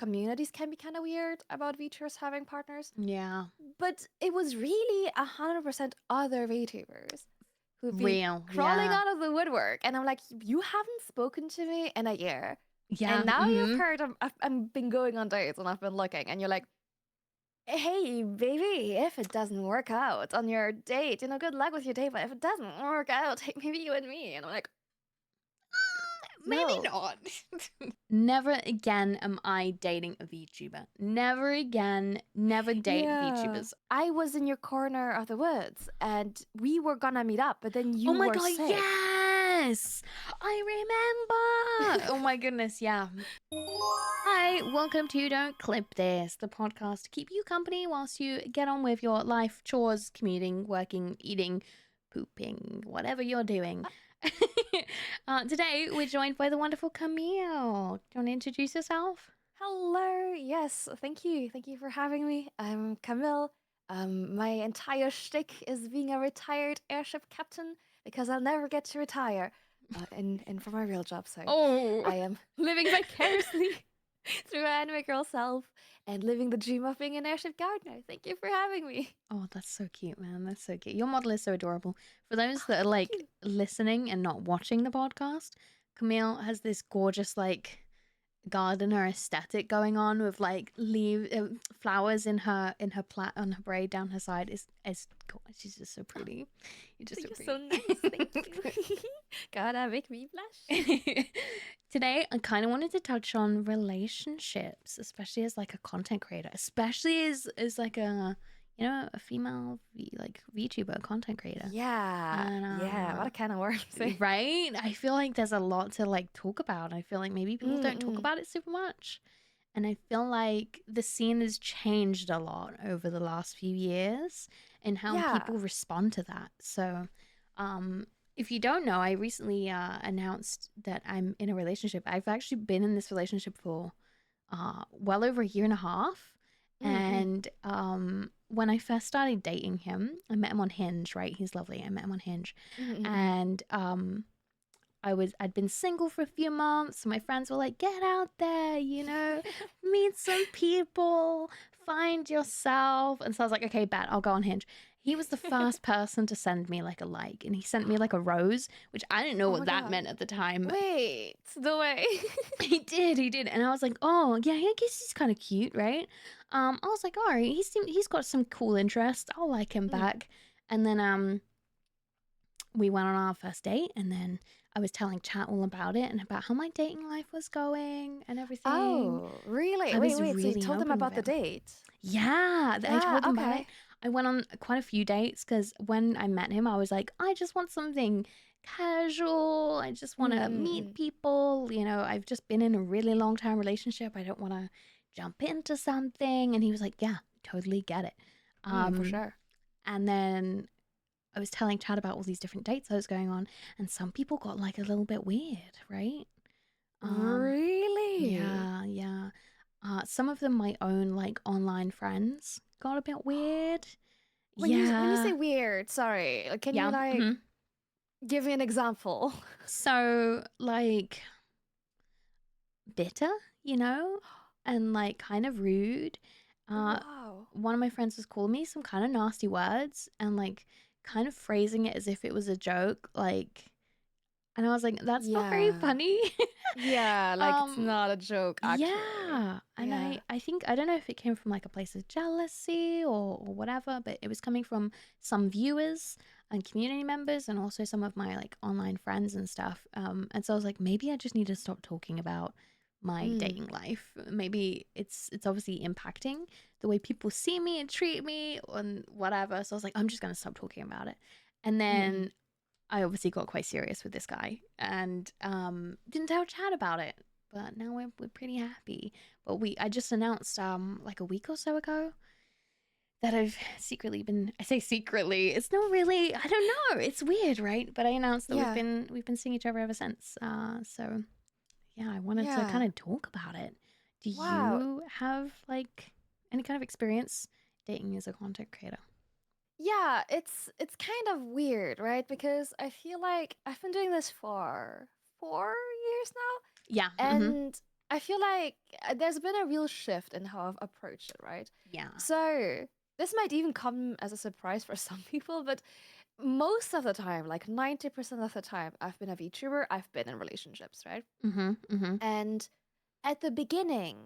communities can be kind of weird about VTubers having partners. Yeah. But it was really 100% other VTubers who'd be Real. crawling Yeah. out of the woodwork. And I'm like, you haven't spoken to me in a year. Yeah. And now you've heard I've been going on dates and I've been looking. And you're like, hey, baby, if it doesn't work out on your date, good luck with your date. But if it doesn't work out, hey, maybe you and me. And I'm like, Maybe no. not. Never again am I dating a VTuber. Never again. Never date VTubers. I was in your corner of the woods and we were gonna meet up, but then you Oh my were god, sick. yes! I remember! Oh my goodness, yeah. Hi, welcome to Don't Clip This, the podcast to keep you company whilst you get on with your life, chores, commuting, working, eating, pooping, whatever you're doing. Today, we're joined by the wonderful Camille. Do you want to introduce yourself? Hello. Yes, thank you. Thank you for having me. I'm Camille. My entire shtick is being a retired airship captain because I'll never get to retire. And for my real job, so I am living vicariously through my anime girl self and living the dream of being an airship gardener. Thank you for having me. Oh, that's so cute, man. That's so cute. Your model is so adorable. For those that are like listening and not watching the podcast, Camille has this gorgeous like gardener aesthetic going on with like flowers in her on her braid down her side. Is she's just so pretty. You're just You're so so pretty. nice. Thank you. Gotta make me blush. Today, I kind of wanted to touch on relationships, especially as like a content creator, especially as like a a female VTuber content creator. Yeah. And, What a kind of worms. right? I feel like there's a lot to like talk about. I feel like maybe people don't talk about it super much. And I feel like the scene has changed a lot over the last few years and how people respond to that. So, if you don't know, I recently announced that I'm in a relationship. I've actually been in this relationship for well over a year and a half. And when I first started dating him, I met him on Hinge, right? He's lovely. I met him on Hinge. And I'd been single for a few months. So my friends were like, get out there, meet some people, find yourself. And so I was like, okay, bet, I'll go on Hinge. He was the first person to send me like a like, and he sent me like a rose, which I didn't know what that meant at the time. Wait, the way. He did. And I was like, oh, yeah, I guess he's kind of cute, right? I was like, all right, he's got some cool interest. I'll like him back. And then we went on our first date, and then I was telling Chat all about it and about how my dating life was going and everything. Oh, really? Wait, so you told them about the date? Yeah, I told them about it. I went on quite a few dates because when I met him, I was like, I just want something casual. I just want to meet people. I've just been in a really long-term relationship. I don't want to jump into something. And he was like, yeah, totally get it. For sure. And then I was telling Chad about all these different dates I was going on, and some people got like a little bit weird, right? Really? Yeah. Some of them, my own like online friends, got a bit weird. When you say weird, sorry, can you like give me an example? So like bitter, and like kind of rude. Wow. One of my friends was calling me some kind of nasty words and like kind of phrasing it as if it was a joke, like, and I was like, that's not very funny. Yeah, like it's not a joke, actually. Yeah. And I think, I don't know if it came from like a place of jealousy or whatever, but it was coming from some viewers and community members and also some of my like online friends and stuff. And so I was like, maybe I just need to stop talking about my dating life. Maybe it's obviously impacting the way people see me and treat me and whatever. So I was like, I'm just going to stop talking about it. And then I obviously got quite serious with this guy and didn't tell Chad about it. But now we're pretty happy. But I just announced like a week or so ago that I've secretly been, I say secretly, it's not really, I don't know, it's weird, right? But I announced that we've been seeing each other ever since. So yeah, I wanted to kind of talk about it. Do you have like any kind of experience dating as a content creator? Yeah, it's kind of weird, right? Because I feel like I've been doing this for 4 years now. Yeah. And I feel like there's been a real shift in how I've approached it, right? Yeah. So this might even come as a surprise for some people, but most of the time, like 90% of the time, I've been a VTuber, I've been in relationships, right? Mm-hmm. Mm-hmm. And at the beginning,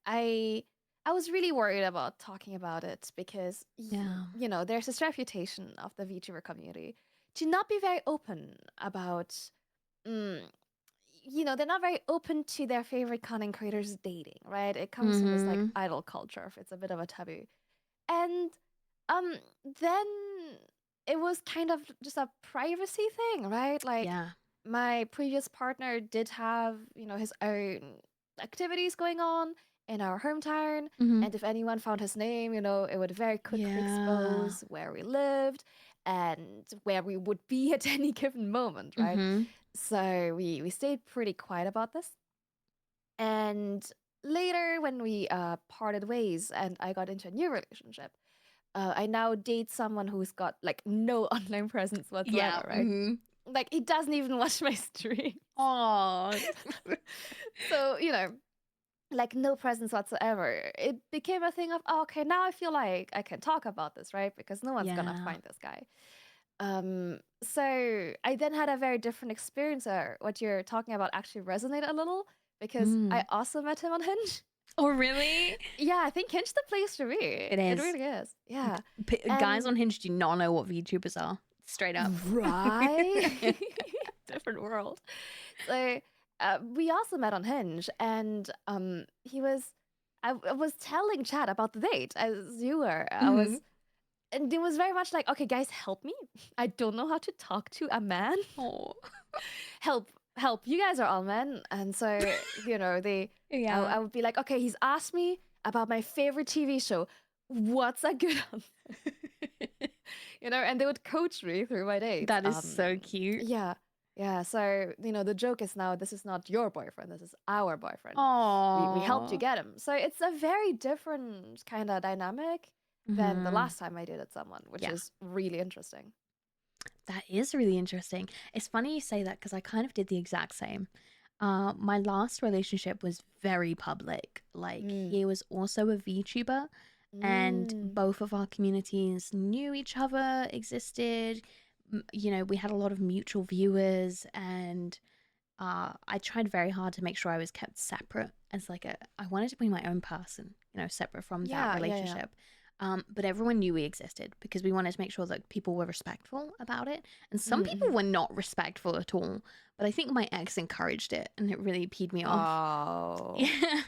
I was really worried about talking about it because Yeah. there's this reputation of the VTuber community to not be very open about mm, they're not very open to their favorite content creators dating, right? It comes from this like Mm-hmm. idol culture. It's a bit of a taboo. And um then it was kind of just a privacy thing, right? Like Yeah. my previous partner did have, his own activities going on in our hometown. Mm-hmm. And if anyone found his name, it would very quickly Yeah. expose where we lived and where we would be at any given moment, right? Mm-hmm. So we stayed pretty quiet about this. And later, when we parted ways and I got into a new relationship, I now date someone who's got like no online presence Yeah. whatsoever, right? Mm-hmm. Like he doesn't even watch my streams. Oh. So, like no presence whatsoever. It became a thing of, oh, okay, now I feel like I can talk about this, right? Because no one's gonna Yeah. find this guy. So I then had a very different experience there. What you're talking about actually resonated a little because I Mm. also met him on Hinge. Oh, really? Yeah, I think Hinge the place to be. It It is. really is. Yeah. Guys And on Hinge do not know what VTubers are. Straight up. right? Different world. So we also met on Hinge, and I was telling Chad about the date as you were. Mm-hmm. And it was very much like, okay, guys, help me. I don't know how to talk to a man. Oh. Help, help. You guys are all men. And so, Yeah. I would be like, okay, he's asked me about my favorite TV show. What's a good one? And they would coach me through my dates. That is so cute. Yeah. Yeah. So, the joke is now this is not your boyfriend, this is our boyfriend. We helped you Oh. get him. So it's a very different kind of dynamic than the Mm-hmm. last time I dated someone, which Yeah. is really interesting. That is really interesting. It's funny you say that because I kind of did the exact same. My last relationship was very public. Like, Mm. he was also a VTuber, and Mm. both of our communities knew each other, existed. We had a lot of mutual viewers, and I tried very hard to make sure I was kept separate as like I wanted to be my own person, separate from that Yeah, yeah, yeah. relationship. But everyone knew we existed because we wanted to make sure that people were respectful about it. And some people Mm-hmm. were not respectful at all. But I think my ex encouraged it, and it really peed me off. Oh. Yeah.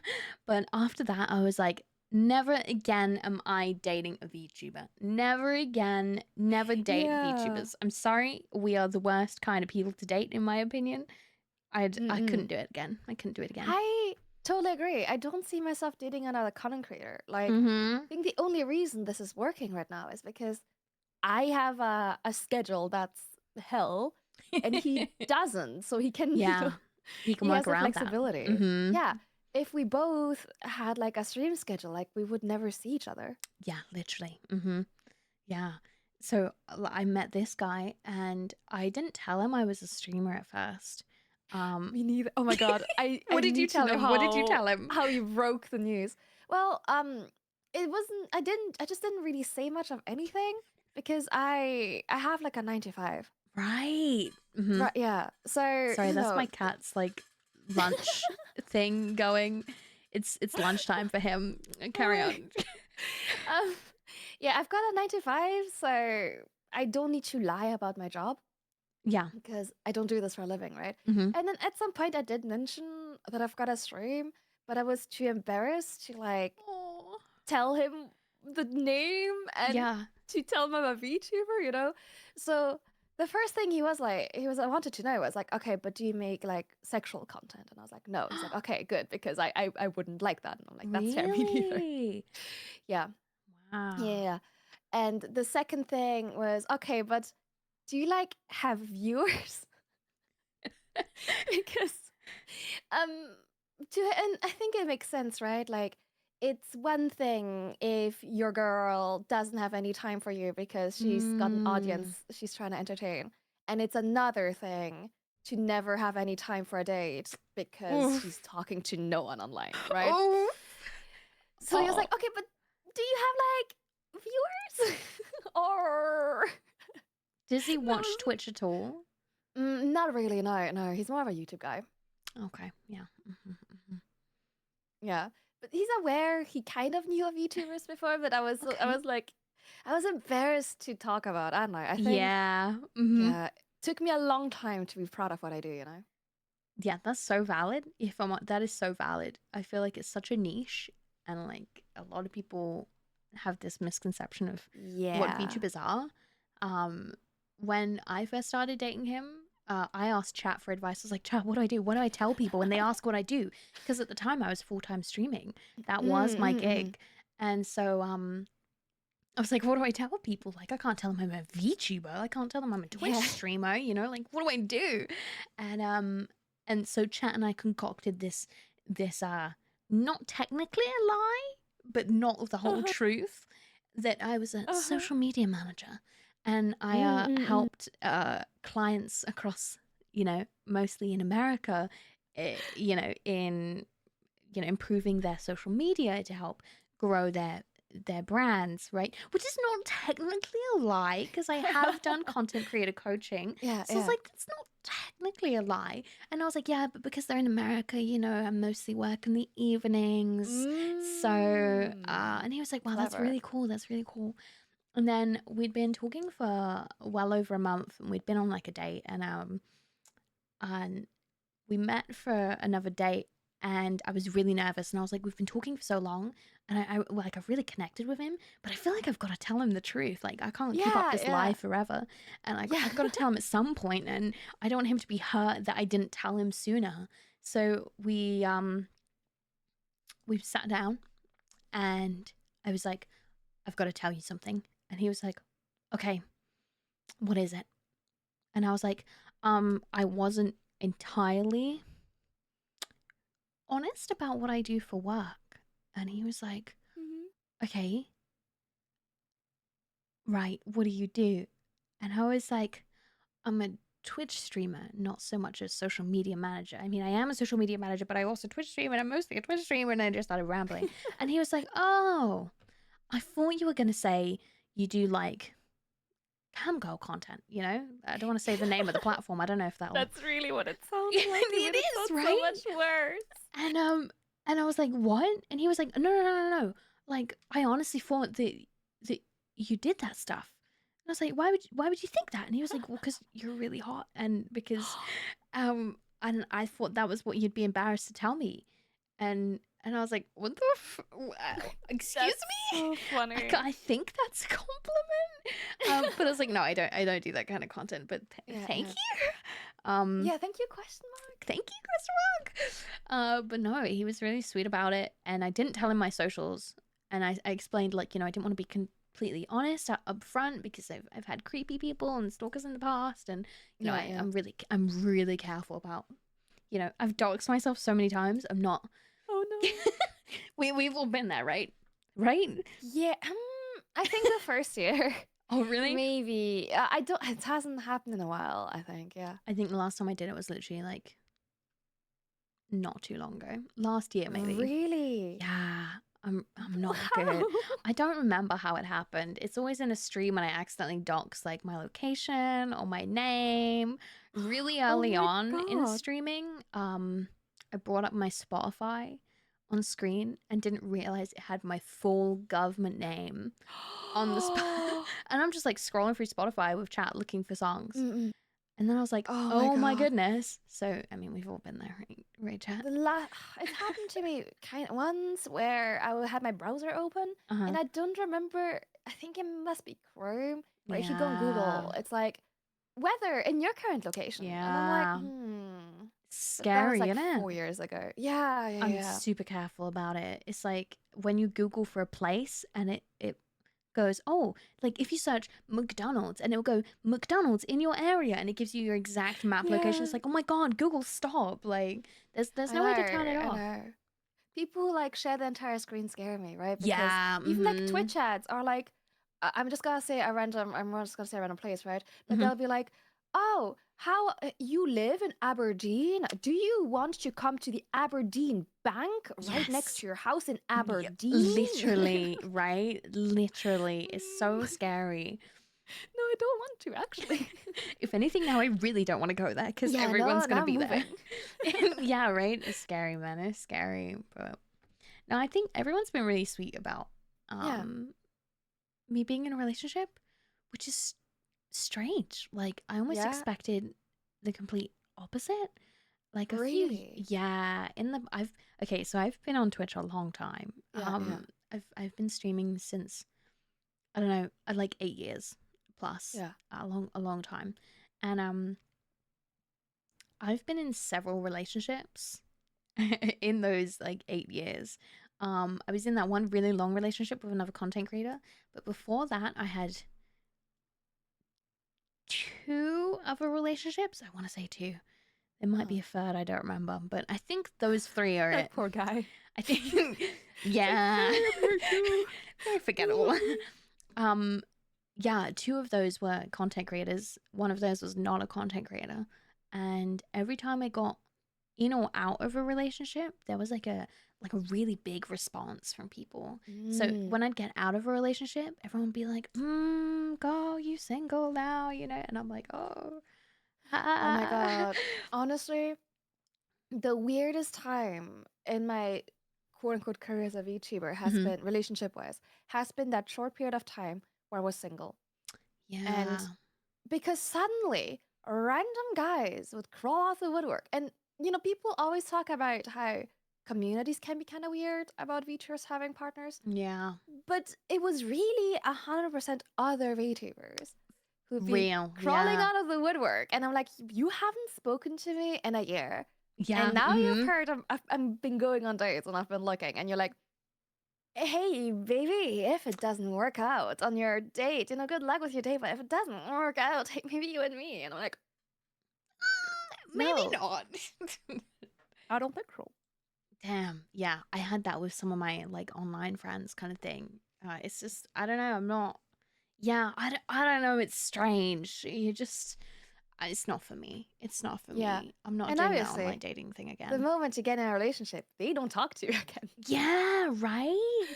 But after that, I was like, never again am I dating a VTuber. Never again. Never date Yeah. VTubers. I'm sorry. We are the worst kind of people to date, in my opinion. I Mm-mm. couldn't do it again. I couldn't do it again. I totally agree. I don't see myself dating another content creator. Like, Mm-hmm. I think the only reason this is working right now is because I have a schedule that's hell and he doesn't. So he can, Yeah. He can he work has the around that. flexibility. Mm-hmm. Yeah. If we both had like a stream schedule, like we would never see each other. Yeah, literally. Mm-hmm. Yeah. So I met this guy, and I didn't tell him I was a streamer at first. Um, Me neither. Oh my god. I what did you need to tell know him? What did you tell him? how you broke the news. Well, it wasn't I just didn't really say much of anything because I have like a 9 to 5. Right. Mm-hmm. Right, yeah. So, Sorry, that's my cat's like lunch thing going. It's lunchtime for him. Carry Hi. on. um yeah, I've got a 9 to 5, so I don't need to lie about my job Yeah. because I don't do this for a living, right? Mm-hmm. And then at some point I did mention that I've got a stream, but I was too embarrassed to like Oh. tell him the name and Yeah. to tell him I'm a VTuber. So the first thing I wanted to know was like, okay, but do you make like sexual content? And I was like, no. He's like, okay, good, because I wouldn't like that. And I'm like, that's fair, me neither. Really? Yeah. Yeah, Wow. yeah. And the second thing was, okay, but do you like have viewers? Because um and I think it makes sense, right? Like it's one thing if your girl doesn't have any time for you because she's got an Mm. audience she's trying to entertain. And it's another thing to never have any time for a date because he's Oof. talking to no one online, right? Oof. So he was Oh. like, okay, but do you have like viewers? Or Does he that watch was Twitch at all? not really. No, no, he's more of a YouTube guy. Okay. Yeah. Yeah, but he's aware. He kind of knew of YouTubers before, but I Okay. was like, I was embarrassed to talk about. I don't know. I think Yeah. yeah, it took me a long time to be proud of what I do. You know. Yeah, that's so valid. That is so valid. I feel like it's such a niche, and like a lot of people have this misconception of what Yeah. VTubers are. Um, when I first started dating him, I asked Chat for advice. I was like, Chat, what do I do? What do I tell people when they ask what I do? Because at the time I was full-time streaming. That was my Mm-hmm. gig. And so I was like, what do I tell people? Like, I can't tell them I'm a VTuber. I can't tell them I'm a Twitch Yeah. streamer, like what do I do? And so Chat and I concocted this not technically a lie, but not the whole Uh-huh. truth, that I was a Uh-huh. social media manager, and I Mm-mm-mm. helped clients across, mostly in America, in improving their social media to help grow their brands, right? Which is not technically a lie, because I have done content creator coaching. Yeah, So I was yeah. like, that's not technically a lie. And I was like, yeah, but because they're in America, I mostly work in the evenings. So, Mm. and he was like, wow, that's Clever. really cool. That's really cool. And then we'd been talking for well over a month, and we'd been on like a date, and we met for another date, and I was really nervous, and I was like, we've been talking for so long, and I've really connected with him, but I feel like I've got to tell him the truth. Like, I can't keep up Yeah, this lie yeah. forever, and Yeah. I've got to tell him at some point, and I don't want him to be hurt that I didn't tell him sooner. So we sat down, and I was like, I've got to tell you something. And he was like, okay, what is it? And I was like, I wasn't entirely honest about what I do for work. And he was like, Mhm. okay, right, what do you do? And I was like, I'm a Twitch streamer, not so much a social media manager. I mean, I am a social media manager, but I also Twitch stream, and I'm mostly a Twitch streamer. And I just started rambling. And he was like, oh, I thought you were going to say you do like cam girl content, I don't want to say the name of the platform. I don't know if that'll. That's really what it sounds like. You It made it is, sound so right? much worse. And I was like, what? And he was like, no, no, no, no, no. Like, I honestly thought that you did that stuff. And I was like, why would you think that? And he was like, well, because you're really hot, and because and I thought that was what you'd be embarrassed to tell me. And I was like, what the excuse That's me? so funny. I think that's a compliment. But I was like, no, I don't do that kind of content. But Yeah, thank yeah. you. Um, Yeah, thank you, question mark. Thank you, Chris Rock. But no, he was really sweet about it, and I didn't tell him my socials, and I explained, like, I didn't want to be completely honest up front, because I've had creepy people and stalkers in the past, and Yeah, yeah. I'm really careful about, I've doxed myself so many times. I'm not. Oh no. We've all been there, right? Right? Yeah, I think the first year. Oh, really? Maybe. I don't it hasn't happened in a while, I think. Yeah. I think the last time I did it was literally like not too long ago. Last year, maybe. Really? Yeah, I'm not good. Wow. I don't remember how it happened. It's always in a stream when I accidentally dox like my location or my name. Really Oh early my on in god. streaming, I brought up my Spotify on screen and didn't realize it had my full government name on the spot. And I'm just like scrolling through Spotify with chat looking for songs. Mm-mm. And then I was like, Oh my oh my god. goodness. So, I mean, we've all been there, right, chat? It happened to me kind of once where had my browser open Uh-huh. and I don't remember. I think it must be Chrome. Or if you go on Yeah. Google, it's like weather in your current location, and I'm like, Yeah. But that was Scary, like isn't it? 4 years ago. Yeah, yeah, I'm yeah. super careful about it. It's like when you Google for a place and it goes, oh, like if you search McDonald's and it'll go McDonald's in your area and it gives you your exact map location. Yeah. It's like, oh my god, Google, stop. Like there's I no know, way to turn it I off. know. People who like share the entire screen scare me, right? Because Yeah, even like Twitch ads are like, I'm just gonna say a random place, right? But mm-hmm. they'll be like, oh, how you live in Aberdeen? Do you want to come to the Aberdeen Bank right next Yes. to your house in Yeah, Aberdeen? literally, right? Literally. It's so No, scary. I don't want to actually. If anything, now I really don't want to go there because Yeah, no, everyone's going now to I'm be there. moving. Yeah, right? It's scary, man. It's scary. But no, I think everyone's been really sweet about Yeah, um me being in a relationship, which is strange. Like I almost yeah, expected the complete opposite. Like a few, really. yeah, in the I've okay, so I've been on Twitch a long time. Yeah, yeah, I've been streaming since I don't know, like 8 years plus, yeah. a long time, and I've been in several relationships in those like 8 years. I was in that one really long relationship with another content creator, but before that, I had two other relationships. I want to say two. There might be Uh-huh. a third, I don't remember, but I think those three are That it. poor guy. I think, It's like, yeah, sorry, I'm here too. very forgettable. Um, yeah, two of those were content creators. One of those was not a content creator, and every time I got in or out of a relationship, there was like a really big response from people. So Mm. when I'd get out of a relationship, everyone would be like, "Go, you single now," you know, and I'm like, "Oh, Oh my ah." God. Honestly, the weirdest time in my quote unquote career as a VTuber has Mhm. been relationship wise, has been that short period of time where I was single. And Yeah, because suddenly random guys would crawl out the woodwork. And, people always talk about how communities can be kind of weird about VTubers having partners. yeah, But it was really 100% other VTubers who'd be real, crawling yeah, out of the woodwork. And I'm like, you haven't spoken to me in a year. yeah, And now you've mhm. heard I've been going on dates and I've been looking. And you're like, hey, baby, if it doesn't work out on your date, good luck with your date. But if it doesn't work out, hey, maybe you and me. And I'm like, Maybe no, not. I don't think so. Damn, yeah, I had that with some of my like online friends, kind of thing. It's just I don't know. I'm not. Yeah, I don't know. It's strange. You just it's not for me. It's not for Yeah. me. I'm not And doing that online obviously, dating thing the again. moment you get in a relationship, they don't talk to you again. Yeah, right?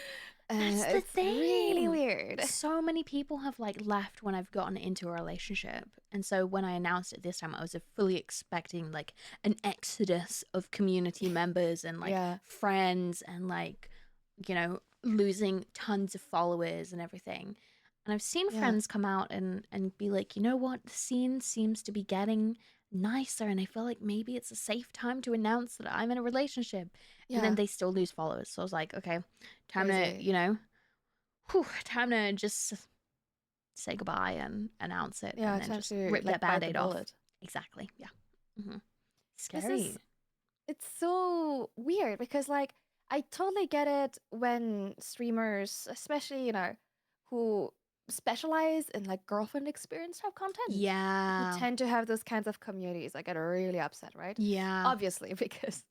That's the It's really thing. weird. So many people have like left when I've gotten into a relationship. And so when I announced it this time, I was fully expecting like an exodus of community members and like Yeah. friends and like, losing tons of followers and everything. And I've seen Yeah. friends come out and be like, you know what, the scene seems to be getting nicer and I feel like maybe it's a safe time to announce that I'm in a relationship. And then Yeah. they still lose followers. So I was like, okay, time to, Crazy. time to just say goodbye and announce it and Yeah, then time just to rip that like bite the band-aid off. bullet. Exactly. Yeah. Hmm. This is Scary. it's so weird because like I totally get it when streamers, especially, who specialize in like girlfriend experience type content, who Yeah. tend to have those kinds of communities, I get really upset, right? Yeah. Obviously, because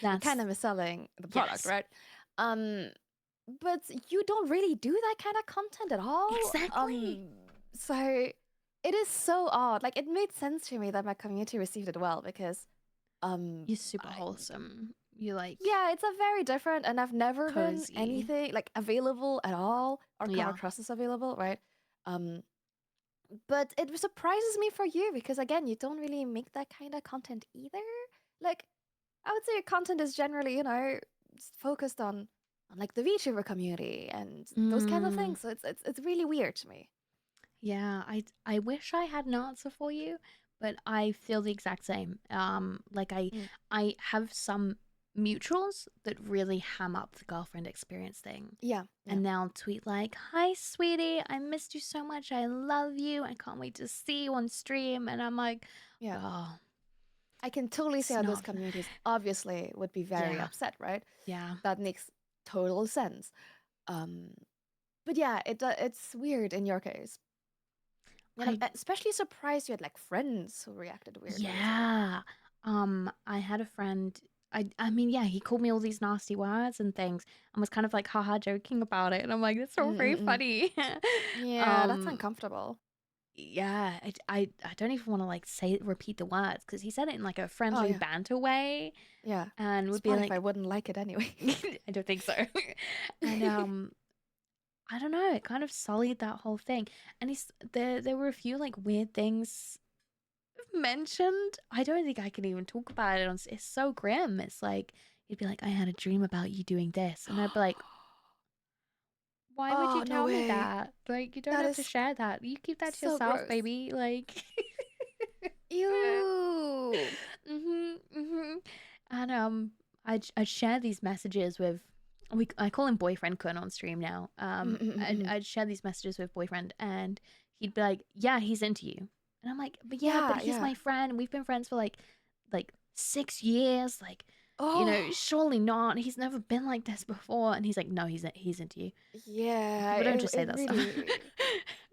you're kind That's of misselling the product, yes. right? Um, but you don't really do that kind of content at all. Exactly. So it is so odd. Like it made sense to me that my community received it well because You're super I, wholesome. You like yeah, it's a very different, and I've never been cozy. anything like available at all or come Yeah. across as available, right? Um, but it surprises me for you because again, you don't really make that kind of content either. Like, I would say your content is generally, focused on like the VTuber community and those kinds of Mm, things. So it's really weird to me. yeah. I wish I had an answer for you, but I feel the exact same. Like Mm. I have some mutuals that really ham up the girlfriend experience thing. Yeah, yeah, And they'll tweet like, "Hi, sweetie, I missed you so much. I love you. I can't wait to see you on stream." And I'm like, yeah. "Oh, I can totally see it's how those not." communities obviously would be very Yeah, upset, right? yeah. That makes total sense. Um, but yeah, it's weird in your case. And I'm I especially surprised you had like friends who reacted weirdly as well. yeah. I had a friend. I mean, yeah, he called me all these nasty words and things, and was kind of like haha joking about it. And I'm like, that's not very Mm-mm-mm. funny. Yeah, that's um, uncomfortable. yeah, I don't even want to like repeat the words because he said it in like a Oh friendly yeah, banter way yeah. and would be Spotify like, wouldn't like it anyway. I don't think so. And I don't know, it kind of sullied that whole thing. And there were a few like weird things mentioned. I don't think I can even talk about it. It's so grim. It's like he'd be like, I had a dream about you doing this, and I'd be like, why would you Oh no tell me way. that? Like, you don't That have to is share that. You keep that to so yourself, gross. baby. Like, Ew. And I'd share these messages with I call him boyfriend Kun on stream now. I'd share these messages with boyfriend, and he'd be like, "Yeah, he's into you," and I'm like, "But yeah, but Yeah, he's yeah. my friend. We've been friends for like 6 years. Like, Oh, surely not. He's never been like this before." And he's like, "No, he's into you." yeah. People don't It just say it that stuff. really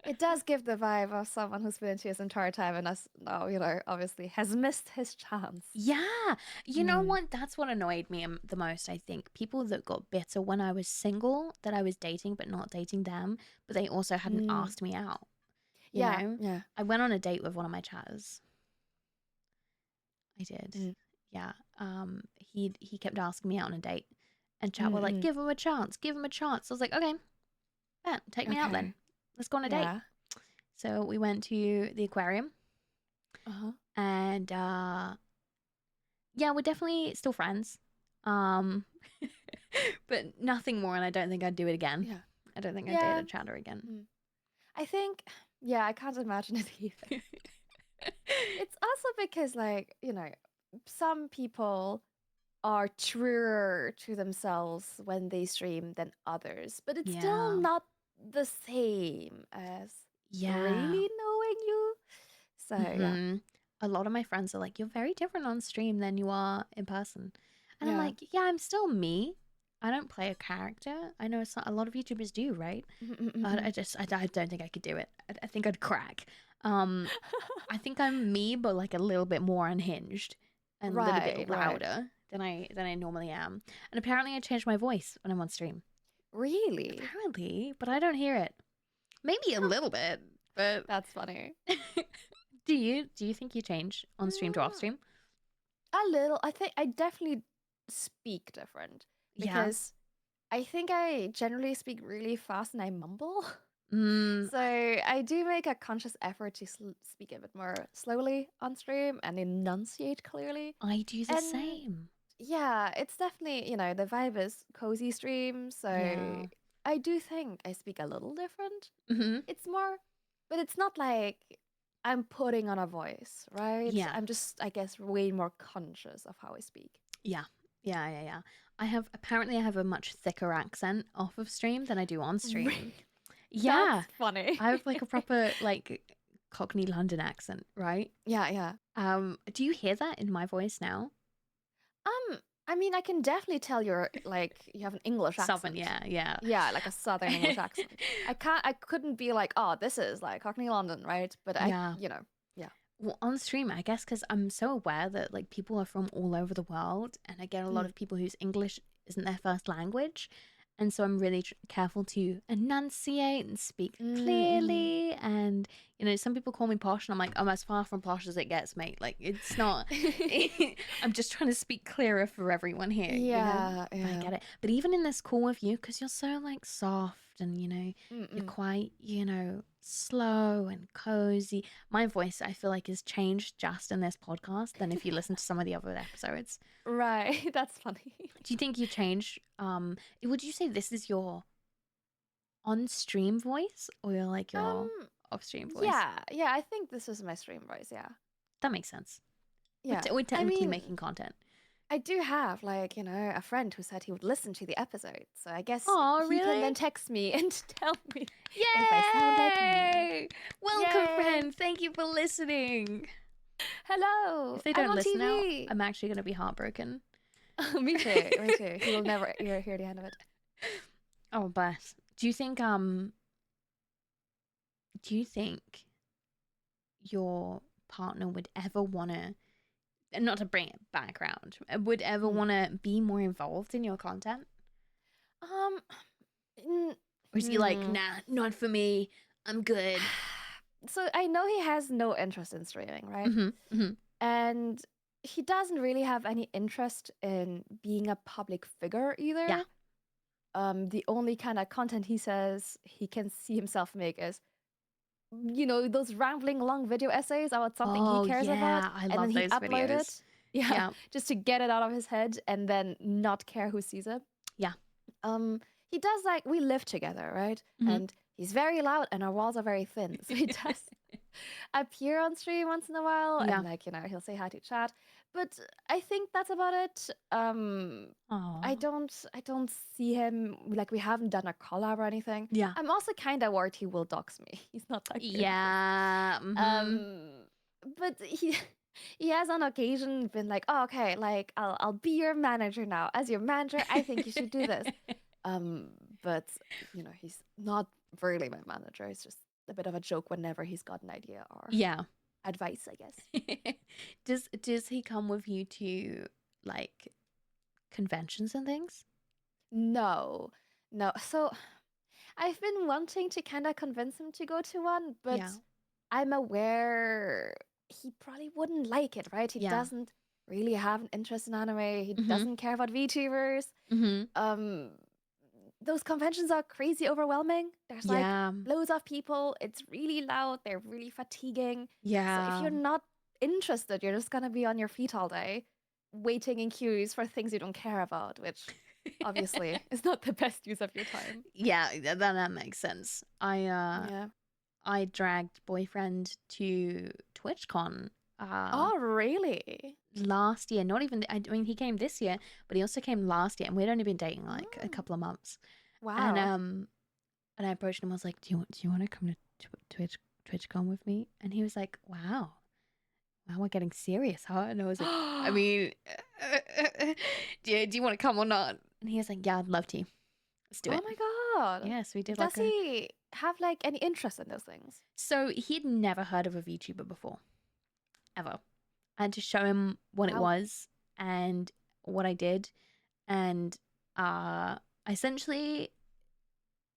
it does give the vibe of someone who's been into his entire time and us now, obviously has missed his chance. Yeah. You know Mm. what? That's what annoyed me the most, I think. People that got bitter when I was single, that I was dating but not dating them, but they also hadn't Mm. asked me out, you Yeah, know? yeah. I went on a date with one of my chatters. I did. Mm. Yeah. He kept asking me out on a date. And chat were like, Mm-mm. give him a chance, give him a chance. I was like, okay, bet, take me out Okay. then. Let's go on a date. Yeah. So we went to the aquarium Uh-huh. and yeah, we're definitely still friends. Um, but nothing more, and I don't think I'd do it again. Yeah. I don't think I'd date Yeah. a chatter again. Mm. I think, yeah, I can't imagine it either. It's also because, like, some people are truer to themselves when they stream than others, but it's still Yeah. not the same as Yeah. really knowing you. So, yeah. A lot of my friends are like, you're very different on stream than you are in person. And I'm Yeah. like, yeah, I'm still me. I don't play a character. I know it's not a lot of YouTubers do, right? But I don't think I could do it. I think I'd crack. Um, I think I'm me, but like a little bit more unhinged and a little bit Right, right. louder than I normally am. And apparently, I change my voice when I'm on stream. Really? Apparently, but I don't hear it. Maybe a little bit, but That's funny. do you think you change on stream to off Mm, stream? a little. I think I definitely speak different Yeah. because I think I generally speak really fast and I mumble. Mm, So I do make a conscious effort to speak a bit more slowly on stream and enunciate clearly. I do the And same. yeah, it's definitely, the vibe is cozy stream. So Yeah. I do think I speak a little different. Hmm. It's more, but it's not like I'm putting on a voice, right? Yeah. I'm just, I guess, way more conscious of how I speak. Yeah. Yeah. Yeah. Yeah. I have a much thicker accent off of stream than I do on stream. That's Yeah. funny. I have like a proper like Cockney London accent, right? Yeah, yeah. Do you hear that in my voice now? Um, I mean, I can definitely tell you're like you have an English Southern, accent. yeah, yeah. Yeah, like a Southern English accent. I couldn't be like, oh, this is like Cockney London, right? But Yeah. yeah. Well, on stream, I guess because I'm so aware that like people are from all over the world, and I get a lot Mm, of people whose English isn't their first language, and so I'm really careful to enunciate and speak mm, clearly. And some people call me posh, and I'm like, I'm as far from posh as it gets, mate. Like it's not. mm. I'm just trying to speak clearer for everyone here, Yeah, But I yeah. get it. But even in this call with you, because you're so like soft and you're Mm-mm. quite slow and cozy. My voice, I feel like, has changed just in this podcast than if you listen to some of the other episodes. Right, that's funny. Do you think you change? Would you say this is your on-stream voice or your Um, off-stream voice? yeah, yeah. I think this is my stream voice. Yeah, That makes sense. yeah. We're I technically mean, making content. I do have like a friend who said he would listen to the episode, so I guess Oh, he can really? then text me and tell me if I sound like me. Yay! Welcome, Yay! friend. Thank you for listening. Hello, If they I'm don't on listen now, TV. I'm actually going to be heartbroken. Me too. Me too. He will never hear the end of it. Oh, bless. Do you think your partner would ever want to, not to bring it back around, would ever Mm. want to be more involved in your content? Um, mm, Or is he like, hmm. nah, not for me. I'm good. so I know he has no interest in streaming, right? Mm-hmm. Mm-hmm. And he doesn't really have any interest in being a public figure Yeah. either. The only kind of content he says he can see himself make is, those rambling long video essays about something he Oh cares about, yeah, I and then love he'd those upload videos. it. Yeah, Yeah. just to get it out of his head and then not care who sees it. Yeah. Um, he does like we live together, right? Mm-hmm. And he's very loud and our walls are very thin. So he does appear on stream once in a while and Yeah. like, he'll say hi to chat. But I think that's about it. I Oh. don't see him like we haven't done a collab or anything. Yeah. I'm also kind of worried he will dox me. He's not that good at this. Yeah. Mm-hmm. Um, but he has on occasion been like, oh, okay, like I'll be your manager now. As your manager, I think you should do this. Um, but he's not really my manager. It's just a bit of a joke whenever he's got an idea or Yeah. advice, I guess. Does he come with you to like conventions and things? No, no. So I've been wanting to kind of convince him to go to one, but Yeah. I'm aware he probably wouldn't like it, right? He Yeah. doesn't really have an interest in anime. He Mm-hmm. doesn't care about VTubers. Mm-hmm. Um, those conventions are crazy overwhelming. There's like Yeah. loads of people. It's really loud. They're really fatiguing. So if Yeah. you're not interested, you're just gonna be on your feet all day, waiting in queues for things you don't care about, which obviously is not the best use of your time. Yeah, that makes sense. Yeah. I dragged boyfriend to TwitchCon Oh, really? last year. Not even I mean he came this year, but he also came last year, and we'd only been dating like a Oh, couple of months. And wow. and I approached him. I was like, do you want to come to TwitchCon with me?" And he was like, "Wow, we're getting serious, huh?" And I was like, "I mean, do you want to come or not?" And he was like, "Yeah, I'd love to. Let's do Oh it." my god. Yes, we did Does like a. he have like any interest in those things? So he'd never heard of a VTuber before, ever. I had to show him what it Wow. was and what I did, and essentially,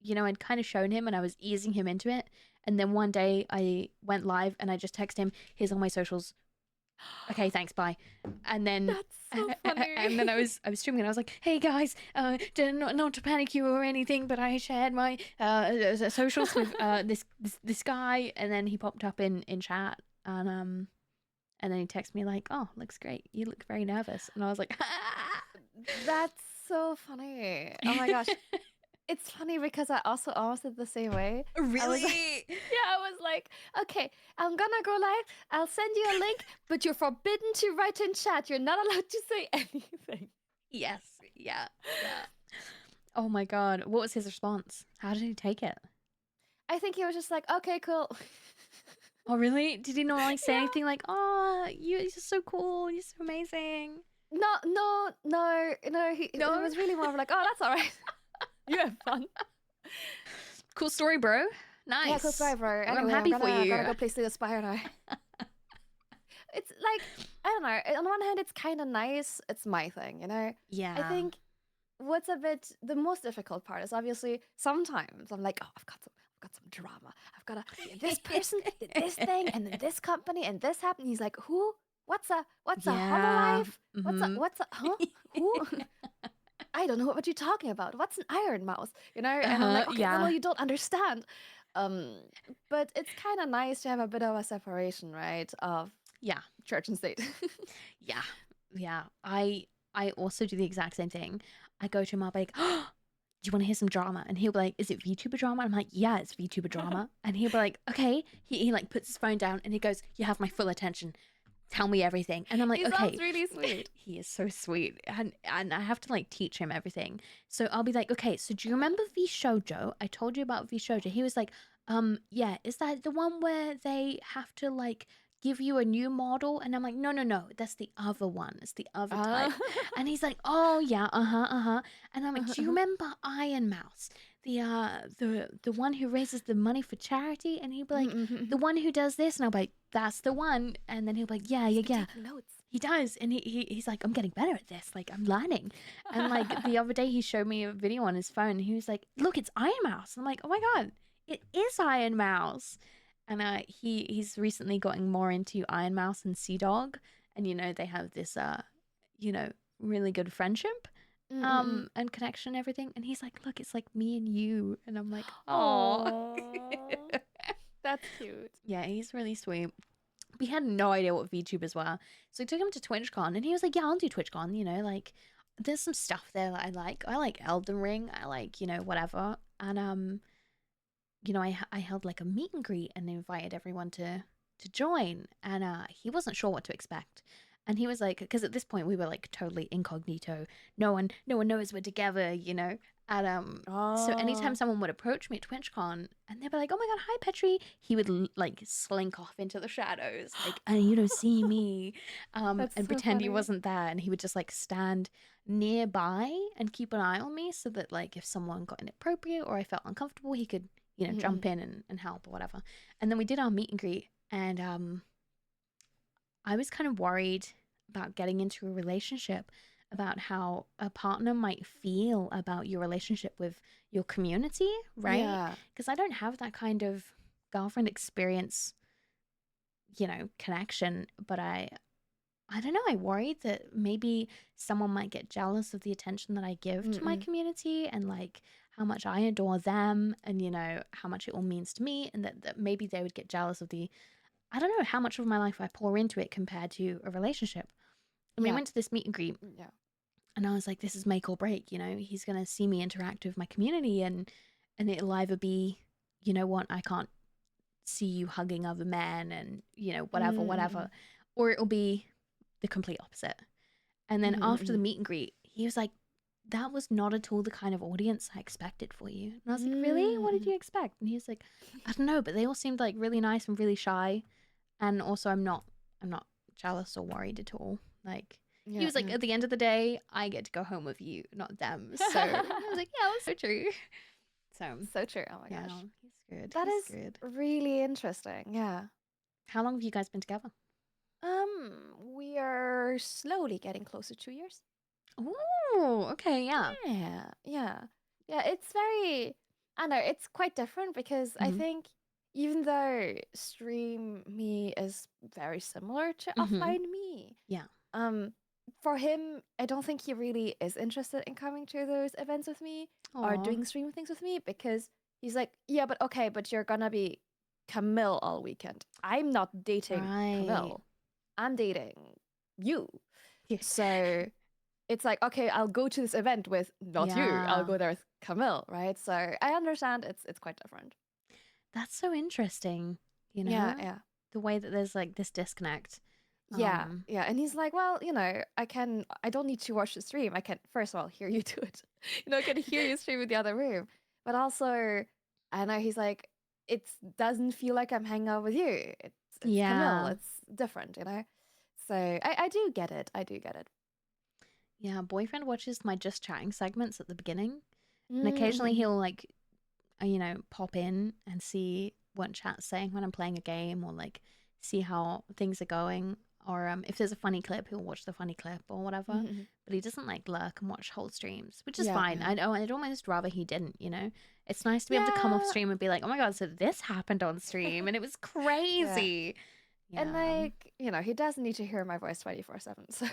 I'd kind of shown him and I was easing him into it. And then one day I went live and I just texted him, "Here's all my socials. Okay, thanks, bye." And then That's so funny. and then I was streaming and I was like, "Hey guys, not to panic you or anything, but I shared my socials with this guy." And then he popped up in chat and then he texted me like, "Oh, looks great. You look very nervous." And I was like, That's so funny. Oh my gosh. It's funny because I also almost did the same way. I was like, "Really?" yeah, I was like, okay, I'm gonna go live. I'll send you a link, but you're forbidden to write in chat. You're not allowed to say anything. Yes. Yeah. Yeah. Oh my god. What was his response? How did he take it? I think he was just like, okay, cool. Oh, really? Did he not like say Yeah. anything like, "Oh, you're just so cool. You're so amazing"? No, no, no, no. It No? was really more of like, oh, that's all right. You have fun. Cool story, bro. Nice. Yeah, cool story, bro. I'm Anyway, happy for gotta you. go play Slay the Spire now. It's like, I don't know. On one hand, it's kind of nice. It's my thing, I Yeah. think what's a bit the most difficult part is obviously sometimes I'm like, oh, I've got some drama. I've got this person did this thing, and then this company, and this happened. He's like, who? What's a Yeah. Hololive? Mm-hmm. What's a huh? Who? I don't know what you're talking about. What's an iron mouse? And I'm Uh-huh. like, okay, well, no, Yeah. you don't understand. Um, but it's kind of nice to have a bit of a separation, right, of Yeah. church and state. Yeah. Yeah. I also do the exact same thing. I go to him, I'll be like, "Oh, do you want to hear some drama?" And he'll be like, "Is it VTuber drama?" I'm like, "Yeah, it's VTuber drama." And he'll be like, "Okay." He like puts his phone down and he goes, "You have my full attention. Tell me everything." And I'm like, He "Okay." sounds really sweet. He is so sweet. And I have to like teach him everything. So I'll be like, "Okay, so do you remember V Shoujo? I told you about V Shoujo." He was like, yeah, is that the one where they have to like give you a new model?" And I'm like, "No, no, no, that's the other one. It's the other type." Uh, And he's like, "Oh yeah, uh-huh, uh-huh." And I'm like, "Do you remember Iron Mouse? The one who raises the money for charity?" And he'd be like, "The one who does this." And I'll be like, "That's the one." And then he'll be like, "Yeah, He's yeah, been yeah." taking notes. He does. And he's like, "I'm getting better at this. Like, I'm learning." And like the other day he showed me a video on his phone and he was like, "Look, it's Iron Mouse." And I'm like, "Oh my god, it is Iron Mouse." And he's recently gotten more into Iron Mouse and Sea Dog, and they have this you know really good friendship Mm-mm-mm. and connection and everything. And he's like, look, it's like me and you. And I'm like, oh. Oh, that's cute. Yeah, he's really sweet. We had no idea what VTubers were. So I took him to TwitchCon and he was like, yeah, I'll do TwitchCon, like there's some stuff there that I like. I like Elden Ring. I like, whatever. And I held like a meet and greet and invited everyone to join. And he wasn't sure what to expect. And he was like, because at this point we were like totally incognito. No one knows we're together, And so anytime Oh, someone would approach me at TwitchCon and they'd be like, "Oh my god, hi Petri," he would like slink off into the shadows, like, and you don't see me, that's and so pretend he funny. wasn't there. And he would just like stand nearby and keep an eye on me, so that like if someone got inappropriate or I felt uncomfortable, he could Mm-mm. jump in and help or whatever. And then we did our meet and greet, and I was kind of worried about getting into a relationship, about how a partner might feel about your relationship with your community, right? Yeah. Because I don't have that kind of girlfriend experience, connection, but I don't know, I worried that maybe someone might get jealous of the attention that I give to my Mm-mm. community, and like how much I adore them, and how much it all means to me, and that maybe they would get jealous of the, I don't know, how much of my life I pour into it compared to a relationship. And we Yeah. went to this meet and greet, Yeah. and I was like, this is make or break, he's gonna see me interact with my community, and it'll either be, you know what, I can't see you hugging other men, and whatever, Mm-mm. or it'll be the complete opposite. And then after the Mm-mm. meet and greet, he was like, that was not at all the kind of audience I expected for you. And I was like, really? What did Mm-mm. you expect? And he was like, I don't know, but they all seemed like really nice and really shy. And also I'm not jealous or worried at all. Like, he Yeah. was like, Yeah. at the end of the day, I get to go home with you, not them. So I was like, yeah, that's so true. So So true. Oh my yeah, gosh. he's good. That He's is good. really interesting. Yeah. How long have you guys been together? We are slowly getting closer to 2 years. Oh, okay, yeah. Yeah, yeah. Yeah, it's very, I know, it's quite different because I Mm-hmm. think even though Stream Me is very similar to Mm-hmm. Offline Me, Yeah. um, for him, I don't think he really is interested in coming to those events with me or Aw. doing stream things with me because he's like, yeah, but okay, but you're gonna be Camille all weekend. I'm not dating Right. Camille. I'm dating you. Yeah. So it's like, okay, I'll go to this event with not you. I'll Yeah. go there with Camille, right? So I understand it's quite different. That's so interesting, Yeah, yeah. the way that there's like this disconnect. Yeah, Um, yeah. And he's like, well, I don't need to watch the stream. I can, first of all, hear you do it. I can hear you stream in the other room. But also, I know he's like, it doesn't feel like I'm hanging out with you. It's Camille. yeah. It's different. So I do get it. I do get it. Yeah, boyfriend watches my just chatting segments at the beginning, and occasionally Mm-hmm. he'll like pop in and see what chat's saying when I'm playing a game, or like see how things are going, or if there's a funny clip, he'll watch the funny clip or whatever. Mm-hmm. But he doesn't like lurk and watch whole streams, which is Yeah, fine. yeah. I'd almost rather he didn't. It's nice to be able to come off Yeah. stream and be like, oh my god, so this happened on stream and it was Yeah. crazy. And Yeah. like, he doesn't need to hear my voice 24/7. So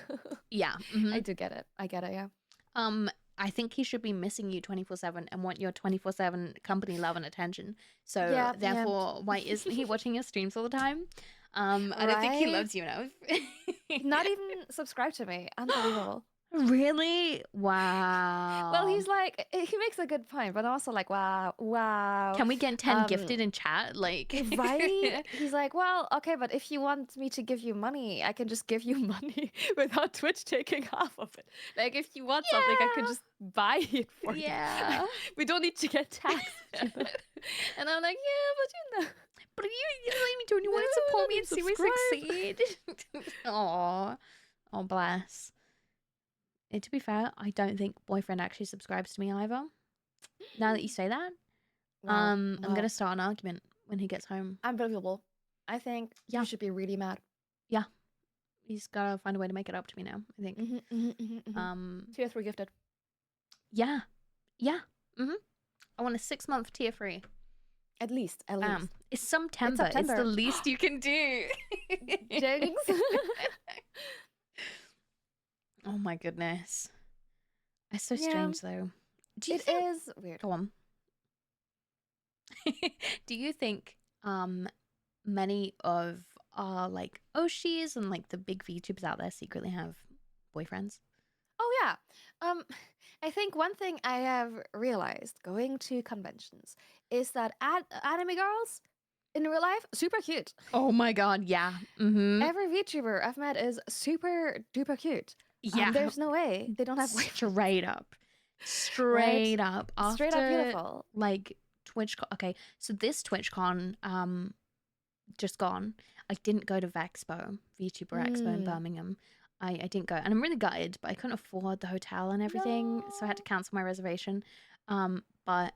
Yeah. I do get it. I get it, yeah. Um, I think he should be missing you 24/7 and want your 24/7 company love and attention. So Yeah, yeah. therefore, why isn't he watching your streams all the time? I don't think he Right? loves you enough. Not even subscribe to me. Unbelievable. Really? Well, Wow. he's like, he makes a good point, but also like, wow, wow. Can we get 10 Um, gifted in chat? Like, right? He's like, well, okay, but if you want me to give you money, I can just give you money without Twitch taking half of it. Like, if you want something, I can just buy it for you. yeah. We don't need to get taxed. And I'm like, yeah, but But you let me do, you no, want to support let me him and see me subscribe. succeed. Aw. Oh, bless. And to be fair, I don't think boyfriend actually subscribes to me either. Now that you say that, Wow, I'm gonna wow. start an argument when he gets home. Unbelievable. I think you Yeah, should be really mad. yeah. He's gotta find a way to make it up to me now, I think. Mm-hmm. Um, Tier 3 gifted. yeah, yeah. I want a 6-month tier free. At least, at least. It's It's September. It's the September. least you can do. Jinx. Oh my goodness. It's so Yeah, strange though. Do you it think is weird. go on. Do you think many of our like Oshis and like the big VTubers out there secretly have boyfriends? Oh yeah. Um, I think one thing I have realized going to conventions is that anime girls in real life super cute. Oh my god, yeah. Mm-hmm. Every VTuber I've met is super duper cute. Yeah. There's no way they don't have boyfriends, Straight up. right? Straight up. Straight up After beautiful. like TwitchCon, okay, so this TwitchCon just gone. I didn't go to Vexpo, VTuber Expo in Mm. Birmingham. I didn't go, and I'm really gutted, but I couldn't afford the hotel and everything, so I had to No. cancel my reservation. But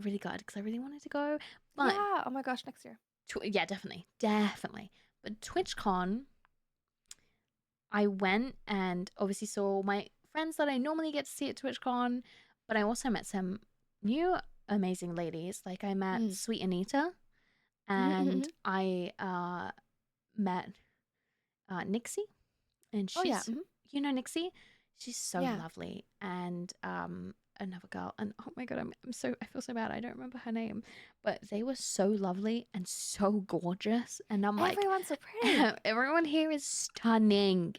really gutted because I really wanted to go. But Yeah. Oh my gosh, next year. yeah, definitely, definitely. But TwitchCon, I went and obviously saw my friends that I normally get to see at TwitchCon, but I also met some new amazing ladies. Like I met Mm. Sweet Anita, and I met Nixie, and Oh yeah. she's, you know, Nixie, she's so Yeah. lovely, and another girl, and oh my god, I feel so bad, I don't remember her name, but they were so lovely and so gorgeous, and I'm like, Everyone's so pretty. everyone here is stunning.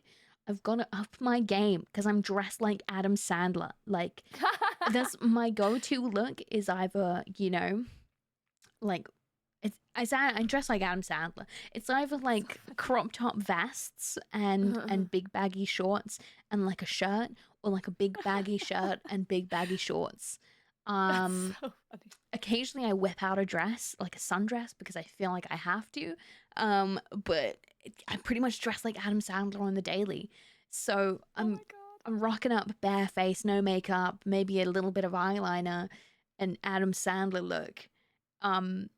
I've got to up my game because I'm dressed like Adam Sandler. Like that's my go-to look is either, you know, like I dress like Adam Sandler. It's either So like funny. crop top vests and big baggy shorts and like a shirt, or like a big baggy shirt and big baggy shorts. That's Um, so funny. Occasionally I whip out a dress, like a sundress, because I feel like I have to. But I pretty much dress like Adam Sandler on the daily. So Oh my god. I'm rocking up bare face, no makeup, maybe a little bit of eyeliner, and Adam Sandler look. Um,